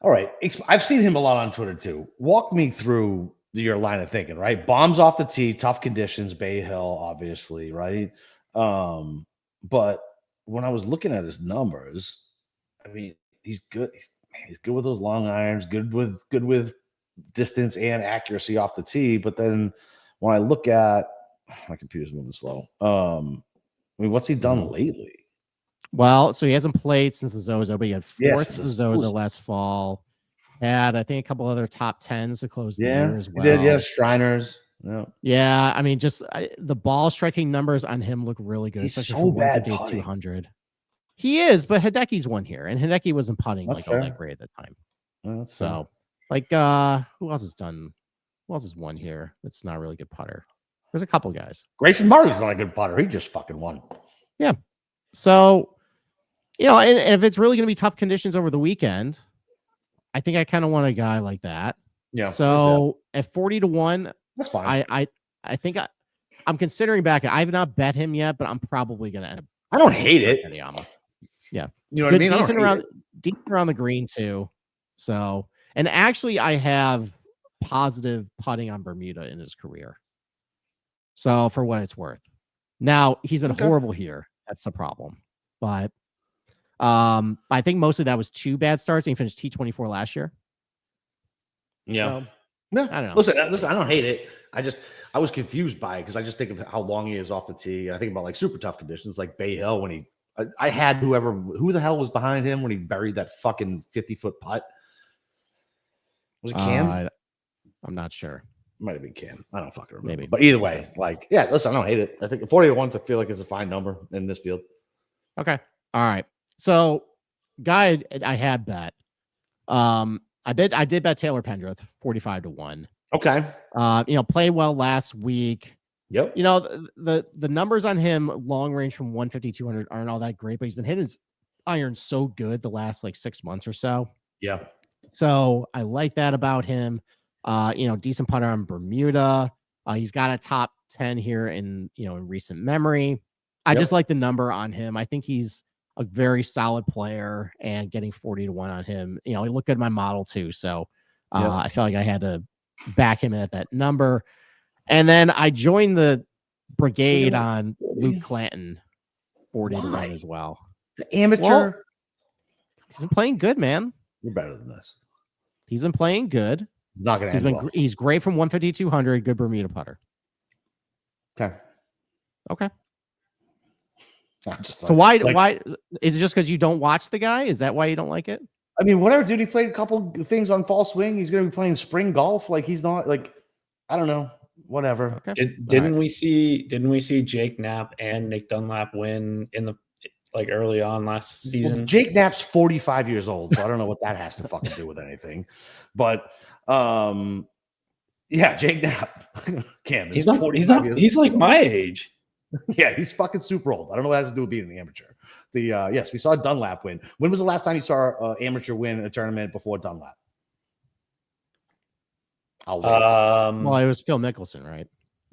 [SPEAKER 1] All right. I've seen him a lot on Twitter too. Walk me through your line of thinking, right? Bombs off the tee, tough conditions, Bay Hill, obviously, right? But when I was looking at his numbers, I mean, he's good. He's good with those long irons, good with distance and accuracy off the tee. But then when I look at my computer's moving slow. I mean, what's he done lately?
[SPEAKER 2] Well, so he hasn't played since the Zozo, but he had fourth the Zozo last fall. Had, I think, a couple other top 10s to close the year as well.
[SPEAKER 1] He did, yeah, Shriners.
[SPEAKER 2] Yeah, I mean, just the ball striking numbers on him look really good.
[SPEAKER 1] He's so bad.
[SPEAKER 2] 200. He is, but Hideki's won here, and Hideki wasn't putting
[SPEAKER 1] That's
[SPEAKER 2] like
[SPEAKER 1] fair.
[SPEAKER 2] all that great at the time.
[SPEAKER 1] That's
[SPEAKER 2] So, like, who else has done? Who else has won here? That's not a really good putter. There's a couple guys.
[SPEAKER 1] Grayson Murray's not a good putter. He just fucking won.
[SPEAKER 2] Yeah. So, you know, and if it's really going to be tough conditions over the weekend, I think I kind of want a guy like that.
[SPEAKER 1] Yeah.
[SPEAKER 2] So at 40-1,
[SPEAKER 1] that's fine.
[SPEAKER 2] I think I'm considering back. I've not bet him yet, but I'm probably going to end up.
[SPEAKER 1] I don't hate it.
[SPEAKER 2] Kitayama. Yeah.
[SPEAKER 1] You know what I mean?
[SPEAKER 2] Decent around the green too. So, and actually I have positive putting on Bermuda in his career. So for what it's worth. Now he's been horrible here. That's the problem. But I think mostly that was 2 bad starts and he finished T24 last year.
[SPEAKER 1] Yeah.
[SPEAKER 2] So,
[SPEAKER 1] no,
[SPEAKER 2] I don't know.
[SPEAKER 1] Listen, I don't hate it. I was confused by it because I just think of how long he is off the tee. I think about like super tough conditions like Bay Hill when I had who the hell was behind him when he buried that fucking 50-foot putt. Was it Cam?
[SPEAKER 2] I'm not sure.
[SPEAKER 1] Might have been Cam. I don't fucking remember.
[SPEAKER 2] Maybe.
[SPEAKER 1] But either way, like, yeah, listen, I don't hate it. I think 40-1, I feel like is a fine number in this field.
[SPEAKER 2] Okay. All right. So, guy I had bet. I did bet Taylor Pendrith 45-1.
[SPEAKER 1] Okay.
[SPEAKER 2] You know, played well last week.
[SPEAKER 1] Yep.
[SPEAKER 2] You know, the numbers on him long range from 150, 200 aren't all that great, but he's been hitting his iron so good the last like 6 months or so.
[SPEAKER 1] Yeah.
[SPEAKER 2] So I like that about him. You know, decent putter on Bermuda. He's got a top 10 here in recent memory. I just like the number on him. I think he's a very solid player, and getting 40-1 on him. You know, he looked good in my model too. So I felt like I had to back him in at that number. And then I joined the brigade on Luke Clanton 40-1 as well.
[SPEAKER 1] The amateur.
[SPEAKER 2] Well, he's been playing good, man.
[SPEAKER 1] You're better than this.
[SPEAKER 2] He's been playing good.
[SPEAKER 1] Not gonna.
[SPEAKER 2] He's great from 150, 200. Good Bermuda putter. Okay. So why is it just because you don't watch the guy? Is that why you don't like it?
[SPEAKER 1] I mean, whatever, dude. He played a couple things on fall swing. He's going to be playing spring golf. Like he's not like, I don't know, whatever.
[SPEAKER 3] Okay. Didn't we see Jake Knapp and Nick Dunlap win in the early on last season?
[SPEAKER 1] Well, Jake Knapp's 45 years old, so I don't know what that has to fucking do with anything. But yeah, Jake Knapp. Cam,
[SPEAKER 3] he's like my age.
[SPEAKER 1] Yeah, he's fucking super old. I don't know what it has to do with being an amateur. Yes, we saw Dunlap win. When was the last time you saw an amateur win in a tournament before Dunlap?
[SPEAKER 2] Well, it was Phil Mickelson, right?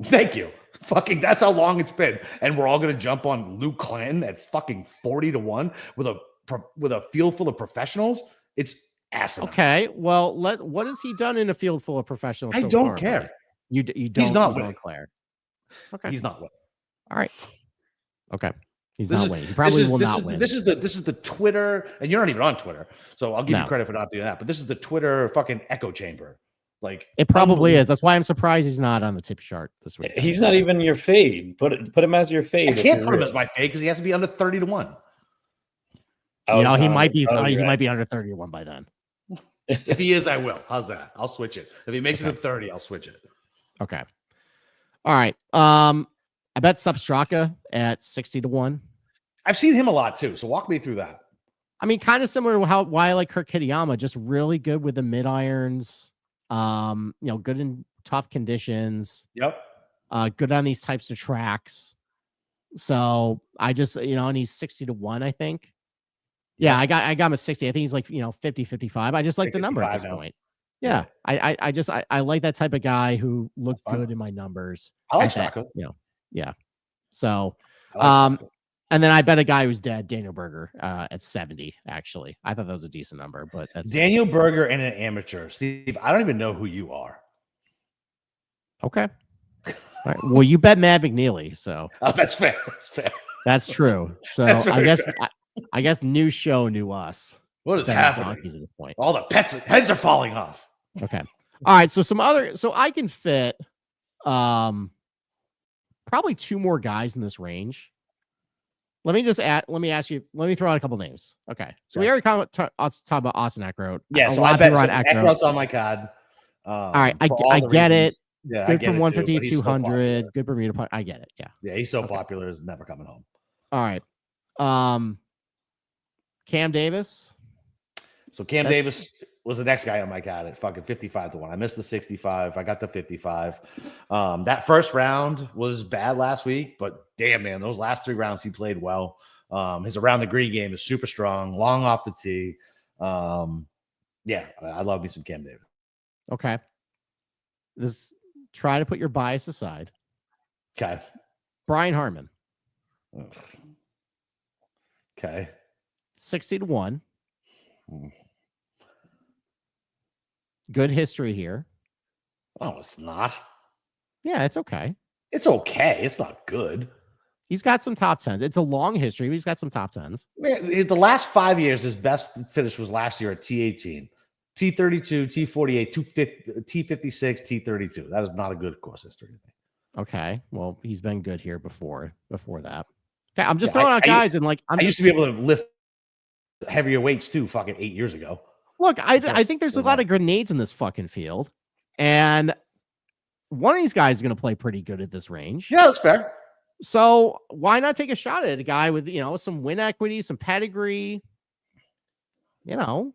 [SPEAKER 1] Thank you. Fucking, that's how long it's been, and we're all gonna jump on Luke Clanton at fucking 40-1 with a field full of professionals. It's asinine.
[SPEAKER 2] Okay, well, what has he done in a field full of professionals?
[SPEAKER 1] I don't care.
[SPEAKER 2] You don't.
[SPEAKER 1] He's not winning.
[SPEAKER 2] Claire. Okay,
[SPEAKER 1] he's not winning.
[SPEAKER 2] All right. Okay. He's not winning. He probably will not win.
[SPEAKER 1] This is the Twitter, and you're not even on Twitter, so I'll give you credit for not doing that. But this is the Twitter fucking echo chamber. Like
[SPEAKER 2] it probably is. That's why I'm surprised he's not on the tip chart this week.
[SPEAKER 3] He's not even your fade. Put him as your fade.
[SPEAKER 1] I can't put him as my fade because he has to be under 30-1.
[SPEAKER 2] You know, he might be. He might be under 30-1 by then.
[SPEAKER 1] If he is, I will. How's that? I'll switch it. If he makes it to 30, I'll switch it.
[SPEAKER 2] Okay. All right. I bet Substraka at 60-1.
[SPEAKER 1] I've seen him a lot too. So walk me through that.
[SPEAKER 2] I mean, kind of similar to why I like Kurt Kitayama, just really good with the mid irons. You know, good in tough conditions.
[SPEAKER 1] Yep.
[SPEAKER 2] Good on these types of tracks. So I just, and he's 60-1, I think. Yeah, I got him at 60. I think he's like, 50, 55. I just like the number at this point. Yeah. I like that type of guy who looked good in my numbers.
[SPEAKER 1] I like Straka.
[SPEAKER 2] Yeah. So, and then I bet a guy who's dead, Daniel Berger, at 70, actually. I thought that was a decent number, but that's
[SPEAKER 1] Daniel Berger and an amateur. Steve, I don't even know who you are.
[SPEAKER 2] Okay. All right. Well, you bet Matt McNeely, so
[SPEAKER 1] that's fair. That's fair.
[SPEAKER 2] That's true. So I guess new show, new us.
[SPEAKER 1] What is happening
[SPEAKER 2] at this point?
[SPEAKER 1] All the heads are falling off.
[SPEAKER 2] Okay. All right. So I can fit probably 2 more guys in this range. Let me throw out a couple names. Okay. So we already talked about Austin Eckroat.
[SPEAKER 1] Yeah. So I bet Eckroat's on my card.
[SPEAKER 2] All right. I get it.
[SPEAKER 1] Yeah.
[SPEAKER 2] Good from 150 to 200. Good Bermuda putt. I get it. Yeah.
[SPEAKER 1] Yeah. He's so popular. He's never coming home.
[SPEAKER 2] All right. Cam Davis.
[SPEAKER 1] So Cam Davis was the next guy on my card at fucking 55-1. I missed the 65. I got the 55. That first round was bad last week, but damn, man, those last 3 rounds he played well. His around the green game is super strong, long off the tee. Yeah, I love me some Cam Davis.
[SPEAKER 2] Okay. Try to put your bias aside.
[SPEAKER 1] Okay.
[SPEAKER 2] Brian Harmon.
[SPEAKER 1] Ugh. Okay.
[SPEAKER 2] 60-1. Good history here.
[SPEAKER 1] Oh, it's not.
[SPEAKER 2] Yeah, it's okay.
[SPEAKER 1] It's okay. It's not good.
[SPEAKER 2] He's got some top 10s. It's a long history, but he's got some top 10s.
[SPEAKER 1] Man, the last 5 years, his best finish was last year at T18, T32, T48, T56, T32. That is not a good course history.
[SPEAKER 2] Okay. Well, he's been good here before that. Okay, I'm just throwing out guys and like
[SPEAKER 1] I used to be able to lift heavier weights too fucking 8 years ago.
[SPEAKER 2] Look, I think there's a lot of grenades in this fucking field. And one of these guys is going to play pretty good at this range.
[SPEAKER 1] Yeah, that's fair.
[SPEAKER 2] So why not take a shot at a guy with, some win equity, some pedigree, all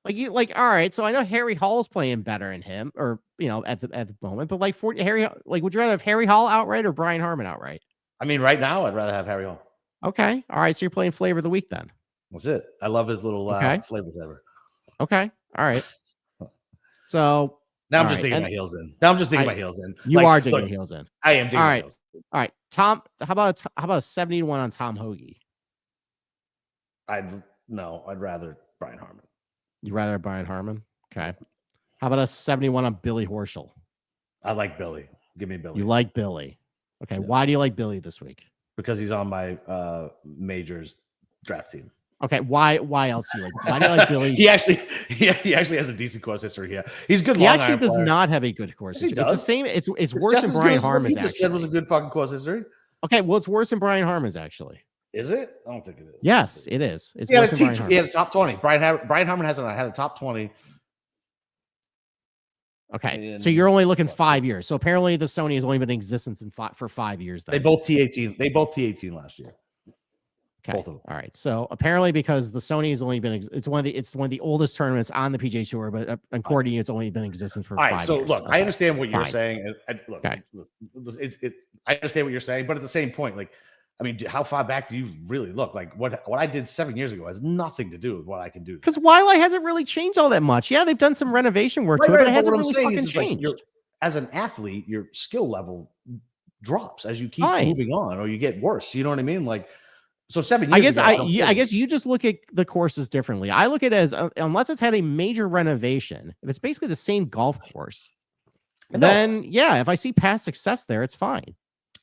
[SPEAKER 2] right. So I know Harry Hall's playing better than him or, at the moment, but would you rather have Harry Hall outright or Brian Harmon outright?
[SPEAKER 1] I mean, right now I'd rather have Harry Hall.
[SPEAKER 2] Okay. All right. So you're playing flavor of the week then.
[SPEAKER 1] That's it. I love his little flavor saver.
[SPEAKER 2] Okay. All right. So
[SPEAKER 1] now I'm just digging my heels in. My heels in.
[SPEAKER 2] You are digging your heels in.
[SPEAKER 1] I am digging my heels in.
[SPEAKER 2] All right. Tom, how about a 70-1 on Tom Hoagie?
[SPEAKER 1] I'd rather Brian Harmon.
[SPEAKER 2] You'd rather have Brian Harmon? Okay. How about a 71 on Billy Horschel?
[SPEAKER 1] I like Billy. Give me Billy.
[SPEAKER 2] You like Billy. Okay. Yeah. Why do you like Billy this week?
[SPEAKER 1] Because he's on my majors draft team.
[SPEAKER 2] Okay, why else do you like? Why do you like Billy?
[SPEAKER 1] he actually has a decent course history here. He's good.
[SPEAKER 2] He actually does not have a good course history.
[SPEAKER 1] He does.
[SPEAKER 2] It's the same. It's worse than Brian Harmon's.
[SPEAKER 1] You just said was a good fucking course history.
[SPEAKER 2] Okay, well, it's worse than Brian Harmon's actually.
[SPEAKER 1] Is it? I don't think it is.
[SPEAKER 2] Yes, it is. It's worse than Brian Harmon.
[SPEAKER 1] He had a top 20. Brian Harmon hasn't had a top 20.
[SPEAKER 2] Okay, so you're only looking 5 years. So apparently the Sony has only been in existence for 5 years. Then.
[SPEAKER 1] They both T18 last year.
[SPEAKER 2] Okay. Both of them. All right. So apparently, because the Sony has only been, it's one of the oldest tournaments on the PGA Tour, but according to you, it's only been in existence for 5 years.
[SPEAKER 1] So look,
[SPEAKER 2] okay.
[SPEAKER 1] I understand what you're saying. Look, okay. I understand what you're saying, but at the same point, I mean, how far back do you really look? Like what I did 7 years ago has nothing to do with what I can do.
[SPEAKER 2] Because Wildlight hasn't really changed all that much. Yeah, they've done some renovation work to it, but it hasn't really fucking changed.
[SPEAKER 1] As an athlete, your skill level drops as you keep moving on, or you get worse. You know what I mean? So 7 years
[SPEAKER 2] I guess you just look at the courses differently. I look at it as unless it's had a major renovation, if it's basically the same golf course, then yeah, if I see past success there, it's fine.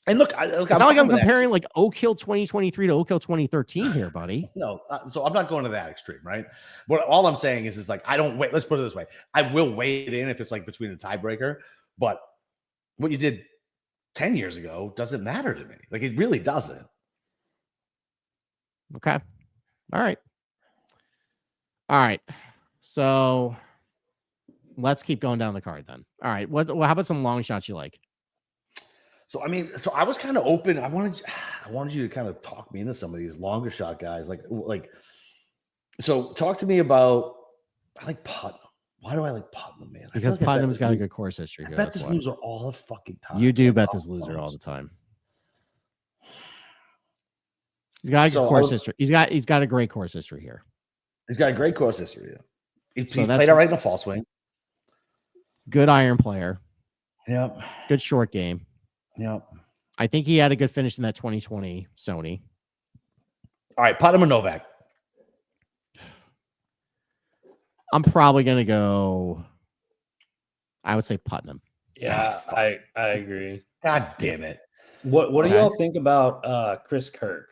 [SPEAKER 1] And look,
[SPEAKER 2] it's not like I'm comparing like Oak Hill 2023 to Oak Hill 2013 here, buddy.
[SPEAKER 1] No, so I'm not going to that extreme, right? But all I'm saying is I don't wait. Let's put it this way: I will weigh it in if it's between the tiebreaker, but what you did 10 years ago doesn't matter to me. It really doesn't.
[SPEAKER 2] Okay. All right. So let's keep going down the card then. All right. How about some long shots you like?
[SPEAKER 1] So, I was kind of open. I wanted you to kind of talk me into some of these longer shot guys. So talk to me about, I like Putnam. Why do I like Putnam, man?
[SPEAKER 2] Because Putnam's got a good course history.
[SPEAKER 1] I bet this loser all the fucking time.
[SPEAKER 2] You do bet this loser all the time. He's got a good course history. He's got a great course history here.
[SPEAKER 1] He's got a great course history. He's played all right in the fall swing.
[SPEAKER 2] Good iron player.
[SPEAKER 1] Yep.
[SPEAKER 2] Good short game.
[SPEAKER 1] Yep.
[SPEAKER 2] I think he had a good finish in that 2020 Sony.
[SPEAKER 1] All right, Putnam or Novak?
[SPEAKER 2] I'm probably going to go, I would say Putnam.
[SPEAKER 3] Yeah, I agree.
[SPEAKER 1] God damn it.
[SPEAKER 3] What do y'all think about Chris Kirk?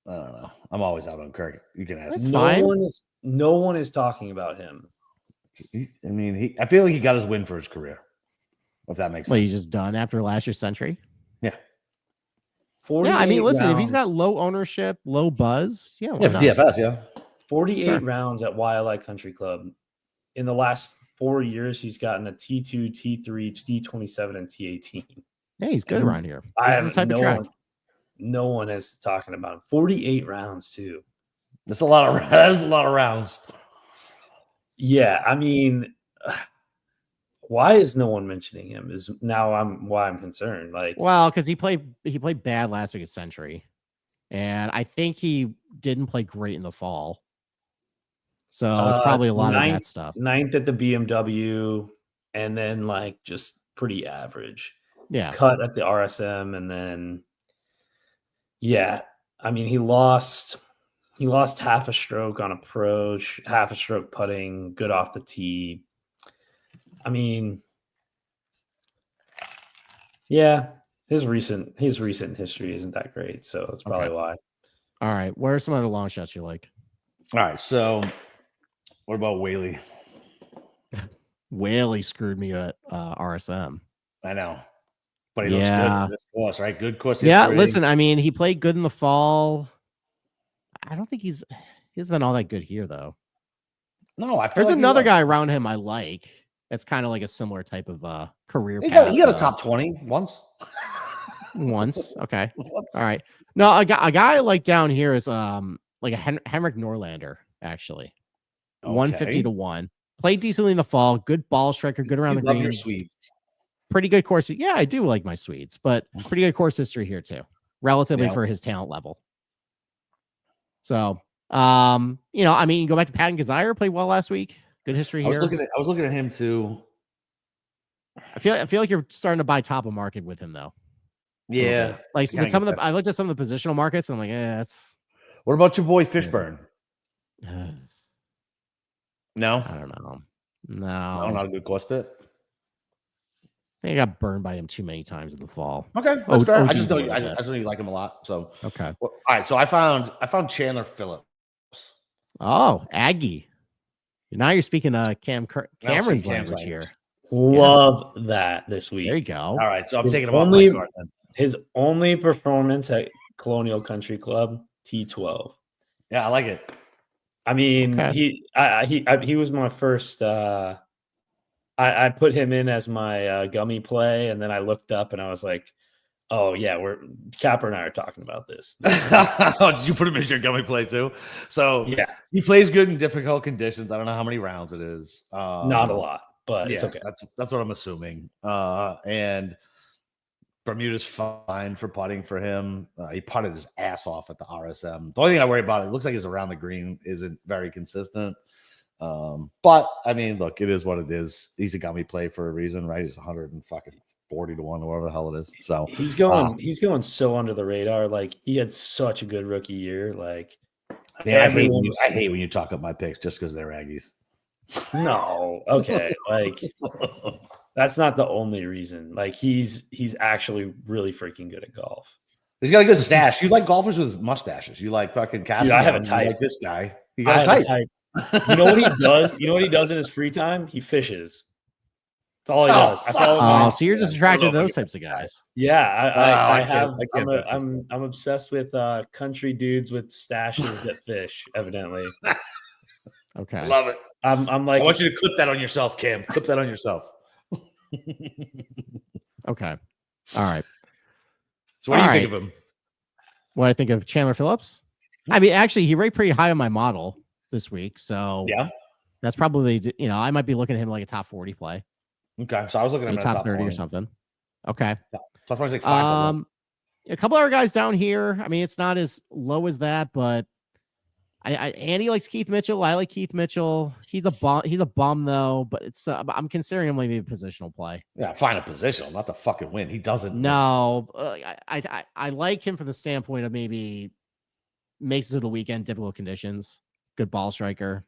[SPEAKER 1] I don't know. I'm always out on Kirk. You can ask.
[SPEAKER 3] No one is talking about him.
[SPEAKER 1] I feel like he got his win for his career. If that makes sense.
[SPEAKER 2] Well, he's just done after last year's century.
[SPEAKER 1] Yeah.
[SPEAKER 2] Yeah, listen, if he's got low ownership, low buzz,
[SPEAKER 1] yeah, for DFS, yeah.
[SPEAKER 3] 48 rounds at Wildlight Country Club. In the last 4 years, he's gotten a T2, T3, T27, and T18.
[SPEAKER 2] Yeah, he's good around here.
[SPEAKER 3] No one is talking about him. 48 rounds too.
[SPEAKER 1] That's a lot of that's a lot of rounds.
[SPEAKER 3] Yeah, I mean, why is no one mentioning him? Is now why I'm concerned. Like,
[SPEAKER 2] Well, because he played bad last week at Century, and I think he didn't play great in the fall. So it's probably a lot of that stuff.
[SPEAKER 3] Ninth at the BMW, and then like just pretty average.
[SPEAKER 2] Yeah.
[SPEAKER 3] Cut at the RSM, and then yeah, I mean he lost half a stroke on approach, half a stroke putting, good off the tee. I mean, yeah, his recent history isn't that great, so that's probably why.
[SPEAKER 2] All right, what are some other long shots you like?
[SPEAKER 1] All right, so what about Whaley?
[SPEAKER 2] Whaley screwed me at RSM.
[SPEAKER 1] I know, but he looks good in this course, right? Good course.
[SPEAKER 2] Yeah, listen, I mean, he played good in the fall. I don't think he's been all that good here though.
[SPEAKER 1] No, I feel
[SPEAKER 2] there's
[SPEAKER 1] like
[SPEAKER 2] another guy around him I like. It's kind of like a similar type of career
[SPEAKER 1] he
[SPEAKER 2] path.
[SPEAKER 1] Got a top 20 once.
[SPEAKER 2] Okay.
[SPEAKER 1] Once.
[SPEAKER 2] All right. No, a guy I like down here is like a Henrik Norlander actually. Okay. 150 to 1. Played decently in the fall. Good ball striker. Good around the green.
[SPEAKER 1] Your Swedes.
[SPEAKER 2] Pretty good course. Yeah, I do like my Swedes, but pretty good course history here too, relatively for his talent level. So, you know, I mean, you go back to Patton Kazire, played well last week. Good history here.
[SPEAKER 1] I was looking at him too.
[SPEAKER 2] I feel like you're starting to buy top of market with him though.
[SPEAKER 1] Yeah,
[SPEAKER 2] like with some of the I looked at some of the positional markets and I'm like, that's.
[SPEAKER 1] What about your boy Fishburne? No,
[SPEAKER 2] I don't know. No,
[SPEAKER 1] not a good course fit.
[SPEAKER 2] I think I got burned by him too many times in the fall.
[SPEAKER 1] Okay, that's fair. I just know you like him a lot. So
[SPEAKER 2] okay.
[SPEAKER 1] Well, all right, so I found Chandler Phillips.
[SPEAKER 2] Oh, Aggie. Now you're speaking Cameron's language here.
[SPEAKER 3] Love that this week.
[SPEAKER 2] There you go.
[SPEAKER 1] All right, so I'm taking him off my card then.
[SPEAKER 3] His only performance at Colonial Country Club, T12.
[SPEAKER 1] Yeah, I like it.
[SPEAKER 3] I mean, he was my first. I put him in as my gummy play, and then I looked up and I was like, "Oh yeah, Capper and I are talking about this."
[SPEAKER 1] Oh, did you put him as your gummy play too? So
[SPEAKER 3] yeah,
[SPEAKER 1] he plays good in difficult conditions. I don't know how many rounds it is.
[SPEAKER 3] Not a lot, but it's okay.
[SPEAKER 1] That's what I'm assuming. And Bermuda's fine for putting for him. He putted his ass off at the RSM. The only thing I worry about, it looks like his around the green isn't very consistent. But I mean, look, it is what it is. He's a gummy play for a reason, right? He's 140 to 1, or whatever the hell it is. So
[SPEAKER 3] he's going so under the radar. Like he had such a good rookie year. Like
[SPEAKER 1] I hate when you talk up my picks just because they're Aggies.
[SPEAKER 3] No, okay, like that's not the only reason. Like he's actually really freaking good at golf.
[SPEAKER 1] He's got a good stash. You like golfers with mustaches. You like fucking Cassidy.
[SPEAKER 3] I have a type.
[SPEAKER 1] Like this guy. You got a type.
[SPEAKER 3] You know what he does? You know what he does in his free time? He fishes. That's all he does.
[SPEAKER 2] So you're just attracted to those types of guys.
[SPEAKER 3] Yeah, I'm obsessed with country dudes with stashes that fish. Evidently.
[SPEAKER 2] Okay,
[SPEAKER 1] I love it.
[SPEAKER 3] I'm like,
[SPEAKER 1] I want you to clip that on yourself, Cam. Clip that on yourself.
[SPEAKER 2] Okay, all right.
[SPEAKER 1] So what do you think of him?
[SPEAKER 2] What I think of Chandler Phillips? I mean, actually, he ranked pretty high on my model this week. So
[SPEAKER 1] yeah,
[SPEAKER 2] that's probably, you know, I might be looking at him like a top 40 play.
[SPEAKER 1] Okay, so I was looking at him
[SPEAKER 2] top 30 or something. Okay.
[SPEAKER 1] Yeah. So I was like 5
[SPEAKER 2] a couple other guys down here. I mean, it's not as low as that, but Andy likes Keith Mitchell. I like Keith Mitchell. He's a bum though, but it's I'm considering him like maybe a positional play.
[SPEAKER 1] Yeah, find a positional, not to fucking win. He doesn't.
[SPEAKER 2] No, I like him from the standpoint of maybe makes it to the weekend, difficult conditions, good ball striker.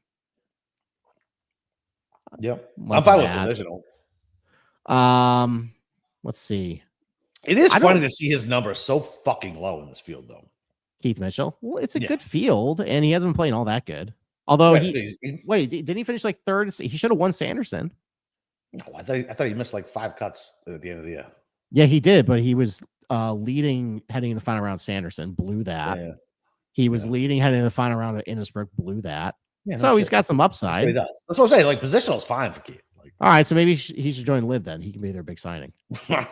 [SPEAKER 1] Yep, I'm fine with positional.
[SPEAKER 2] Let's see.
[SPEAKER 1] It is funny to see his number so fucking low in this field, though.
[SPEAKER 2] Keith Mitchell. Well, it's a good field, and he hasn't been playing all that good. Although didn't he finish like third? He should have won Sanderson.
[SPEAKER 1] No, I thought he missed like 5 cuts at the end of the year.
[SPEAKER 2] Yeah, he did, but he was leading heading in the final round. Sanderson blew that. Yeah. He was leading heading in the final round at Innisbrook, blew that. Yeah, so he's got some upside.
[SPEAKER 1] He does. That's what I'm saying. Like positional is fine for Keith. Like,
[SPEAKER 2] all right, so maybe he should join Liv then. He can be their big signing.
[SPEAKER 1] Okay.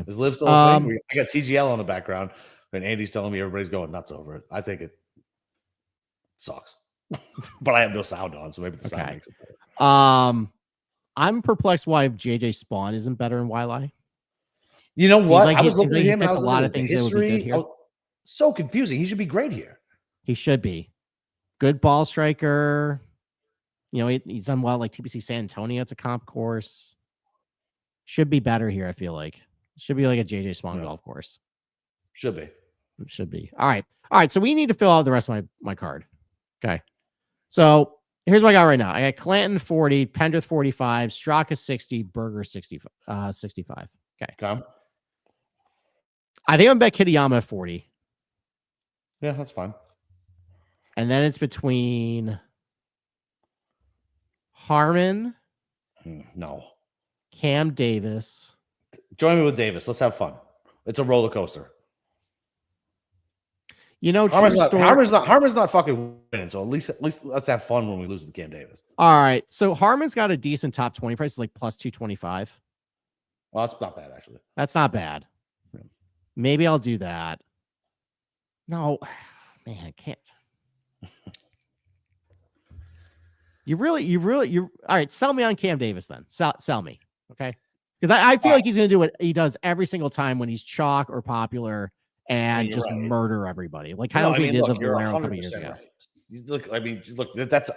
[SPEAKER 1] Is Liv still a thing? I got TGL on the background, and Andy's telling me everybody's going nuts over it. I think it's sucks. But I have no sound on, so maybe the sound
[SPEAKER 2] Okay.
[SPEAKER 1] makes it better.
[SPEAKER 2] I'm perplexed why JJ Spawn isn't better in Wildlife.
[SPEAKER 1] You know what?
[SPEAKER 2] Like
[SPEAKER 1] I was looking at
[SPEAKER 2] he
[SPEAKER 1] him and
[SPEAKER 2] fits
[SPEAKER 1] I was
[SPEAKER 2] a lot
[SPEAKER 1] looking
[SPEAKER 2] of
[SPEAKER 1] at the
[SPEAKER 2] things that would be good
[SPEAKER 1] history.
[SPEAKER 2] here.
[SPEAKER 1] So confusing. He should be great here.
[SPEAKER 2] He should be. Good ball striker. You know, he's done well like TPC San Antonio. It's a comp course. Should be better here, I feel like. Should be like a JJ Spawn golf course.
[SPEAKER 1] Should be.
[SPEAKER 2] It should be. All right. So we need to fill out the rest of my card. Okay. So here's what I got right now. I got Clanton 40, Pendrith 45, Straka 60, Berger 65. Okay. I think I'm bet Kitayama at 40.
[SPEAKER 1] Yeah, that's fine.
[SPEAKER 2] And then it's between Harmon.
[SPEAKER 1] No.
[SPEAKER 2] Cam Davis.
[SPEAKER 1] Join me with Davis. Let's have fun. It's a roller coaster.
[SPEAKER 2] You know,
[SPEAKER 1] Harmon's not fucking winning. So at least let's have fun when we lose with Cam Davis.
[SPEAKER 2] All right. So Harmon's got a decent top 20 price, like plus 225.
[SPEAKER 1] Well, that's not bad, actually.
[SPEAKER 2] That's not bad. Yeah. Maybe I'll do that. No, man, I can't. You all right. Sell me on Cam Davis then. Sell me. Okay. Because I feel like he's going to do what he does every single time when he's chalk or popular and just murder everybody. Like kind of he did the Valero a couple years ago.
[SPEAKER 1] Right. Look, that's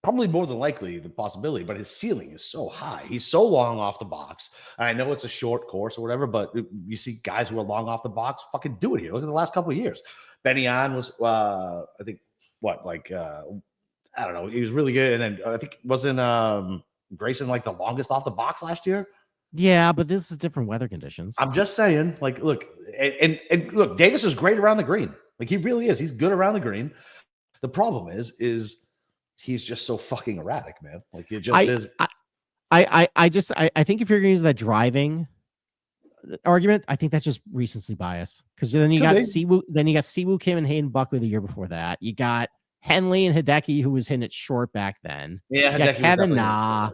[SPEAKER 1] probably more than likely the possibility, but his ceiling is so high. He's so long off the box. I know it's a short course or whatever, but you see guys who are long off the box fucking do it here. Look at the last couple of years. Benny An was, I think, I don't know. He was really good. And then I think wasn't Grayson like the longest off the box last year?
[SPEAKER 2] Yeah, but this is different weather conditions.
[SPEAKER 1] I'm just saying, like, look, and look, Davis is great around the green. Like, he really is. He's good around the green. The problem is he's just so fucking erratic, man. Like, it just is.
[SPEAKER 2] I think if you're going to use that driving argument, I think that's just recency bias. Because then you got Siwoo Kim and Hayden Buckley the year before that. You got Henley and Hideki, who was hitting it short back then.
[SPEAKER 1] Yeah,
[SPEAKER 2] you got Kevin Na,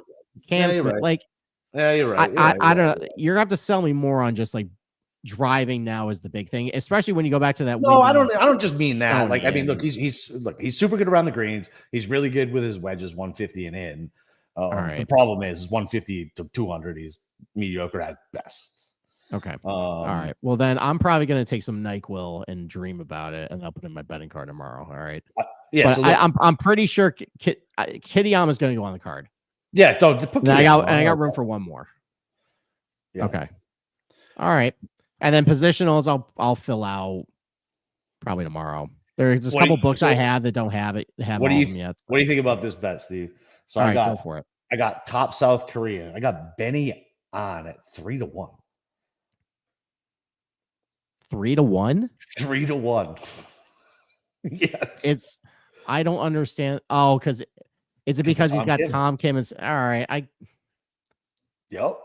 [SPEAKER 2] Cam Smith.
[SPEAKER 1] Right.
[SPEAKER 2] Like,
[SPEAKER 1] yeah, you're right.
[SPEAKER 2] I don't know. You're gonna have to sell me more on just like driving now is the big thing, especially when you go back to that.
[SPEAKER 1] No, I don't just mean that. Like, I mean, look, he's super good around the greens. He's really good with his wedges, 150 and in. Right. The problem is 150 to 200. He's mediocre at best.
[SPEAKER 2] Okay. All right. Well, then I'm probably going to take some NyQuil and dream about it, and I'll put in my betting card tomorrow. All right.
[SPEAKER 1] Yeah.
[SPEAKER 2] But I'm pretty sure Kitayama is going to go on the card.
[SPEAKER 1] Yeah. Don't put.
[SPEAKER 2] I got room for one more. Yeah. Okay. All right. And then positionals, I'll fill out probably tomorrow. There's a couple books I have that don't have it. What do
[SPEAKER 1] you think about this bet, Steve? So go for it. I got top South Korea. I got Benny on at 3-1.
[SPEAKER 2] 3-1?
[SPEAKER 1] 3-1. Yes.
[SPEAKER 2] I don't understand. Oh, because is it because he's got Tom Kim and all right?
[SPEAKER 1] Yep.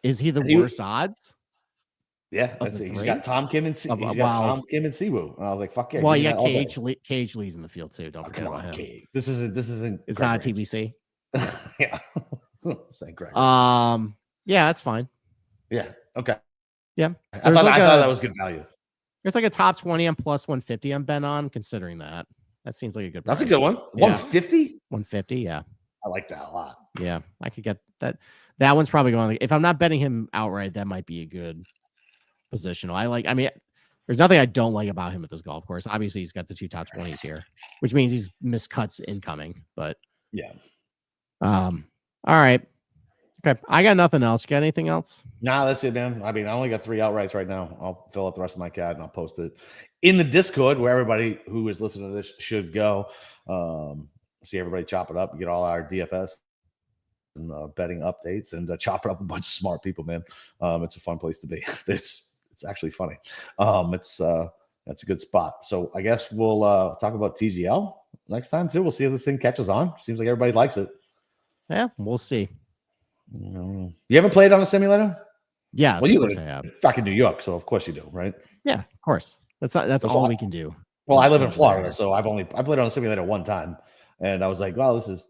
[SPEAKER 2] Is he the worst odds?
[SPEAKER 1] Yeah, that's it. He's got Tom Kim and Tom Kim and Siwoo. And I was like, fuck yeah.
[SPEAKER 2] Well, you got Cage Lee's in the field too. Don't forget about him.
[SPEAKER 1] Cage. This isn't.
[SPEAKER 2] It's not a TBC.
[SPEAKER 1] Yeah. Same correct.
[SPEAKER 2] Yeah, that's fine.
[SPEAKER 1] Yeah. Okay.
[SPEAKER 2] Yeah.
[SPEAKER 1] I thought that was good value.
[SPEAKER 2] It's like a top 20 on plus 150 on Ben on, considering that. That seems like a good price.
[SPEAKER 1] That's a good one. 150?
[SPEAKER 2] 150, yeah.
[SPEAKER 1] I like that a lot.
[SPEAKER 2] Yeah, I could get that. That one's probably going. If I'm not betting him outright, that might be a good positional. There's nothing I don't like about him at this golf course. Obviously, he's got the two top 20s here, which means he's missed cuts incoming. But
[SPEAKER 1] yeah.
[SPEAKER 2] All right. Okay. I got nothing else. You got anything else?
[SPEAKER 1] Nah, that's it, man. I only got 3 outrights right now. I'll fill out the rest of my CAD and I'll post it in the Discord where everybody who is listening to this should go. See everybody chop it up and get all our DFS and betting updates and chop it up a bunch of smart people, man. It's a fun place to be. It's actually funny. That's a good spot. So I guess we'll talk about TGL next time too. We'll see if this thing catches on. Seems like everybody likes it.
[SPEAKER 2] Yeah, we'll see.
[SPEAKER 1] You ever played on a simulator?
[SPEAKER 2] Yeah,
[SPEAKER 1] well, you
[SPEAKER 2] live
[SPEAKER 1] live in fucking New York, so of course you do, right?
[SPEAKER 2] Yeah, of course. That's all we can do.
[SPEAKER 1] Well, I live in Florida, so I played on a simulator one time, and I was like, well, this is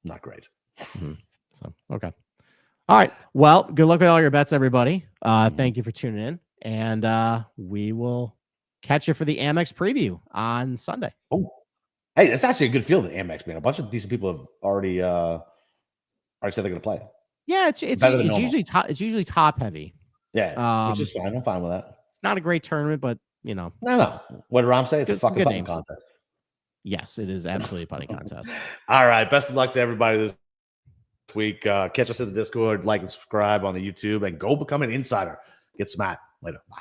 [SPEAKER 1] not great.
[SPEAKER 2] Mm-hmm. So okay, all right. Well, good luck with all your bets, everybody. Thank you for tuning in, and we will catch you for the Amex preview on Sunday.
[SPEAKER 1] Oh, hey, it's actually a good field at Amex, man. A bunch of decent people have already said they're going to play.
[SPEAKER 2] Yeah, it's usually top heavy.
[SPEAKER 1] Yeah, which is fine. I'm fine with that.
[SPEAKER 2] It's not a great tournament, but
[SPEAKER 1] no. What did Rom say? It's a fucking putting contest.
[SPEAKER 2] Yes, it is absolutely a putting contest.
[SPEAKER 1] All right, best of luck to everybody this week. Catch us in the Discord, like and subscribe on the YouTube, and go become an insider. Get smacked later. Bye.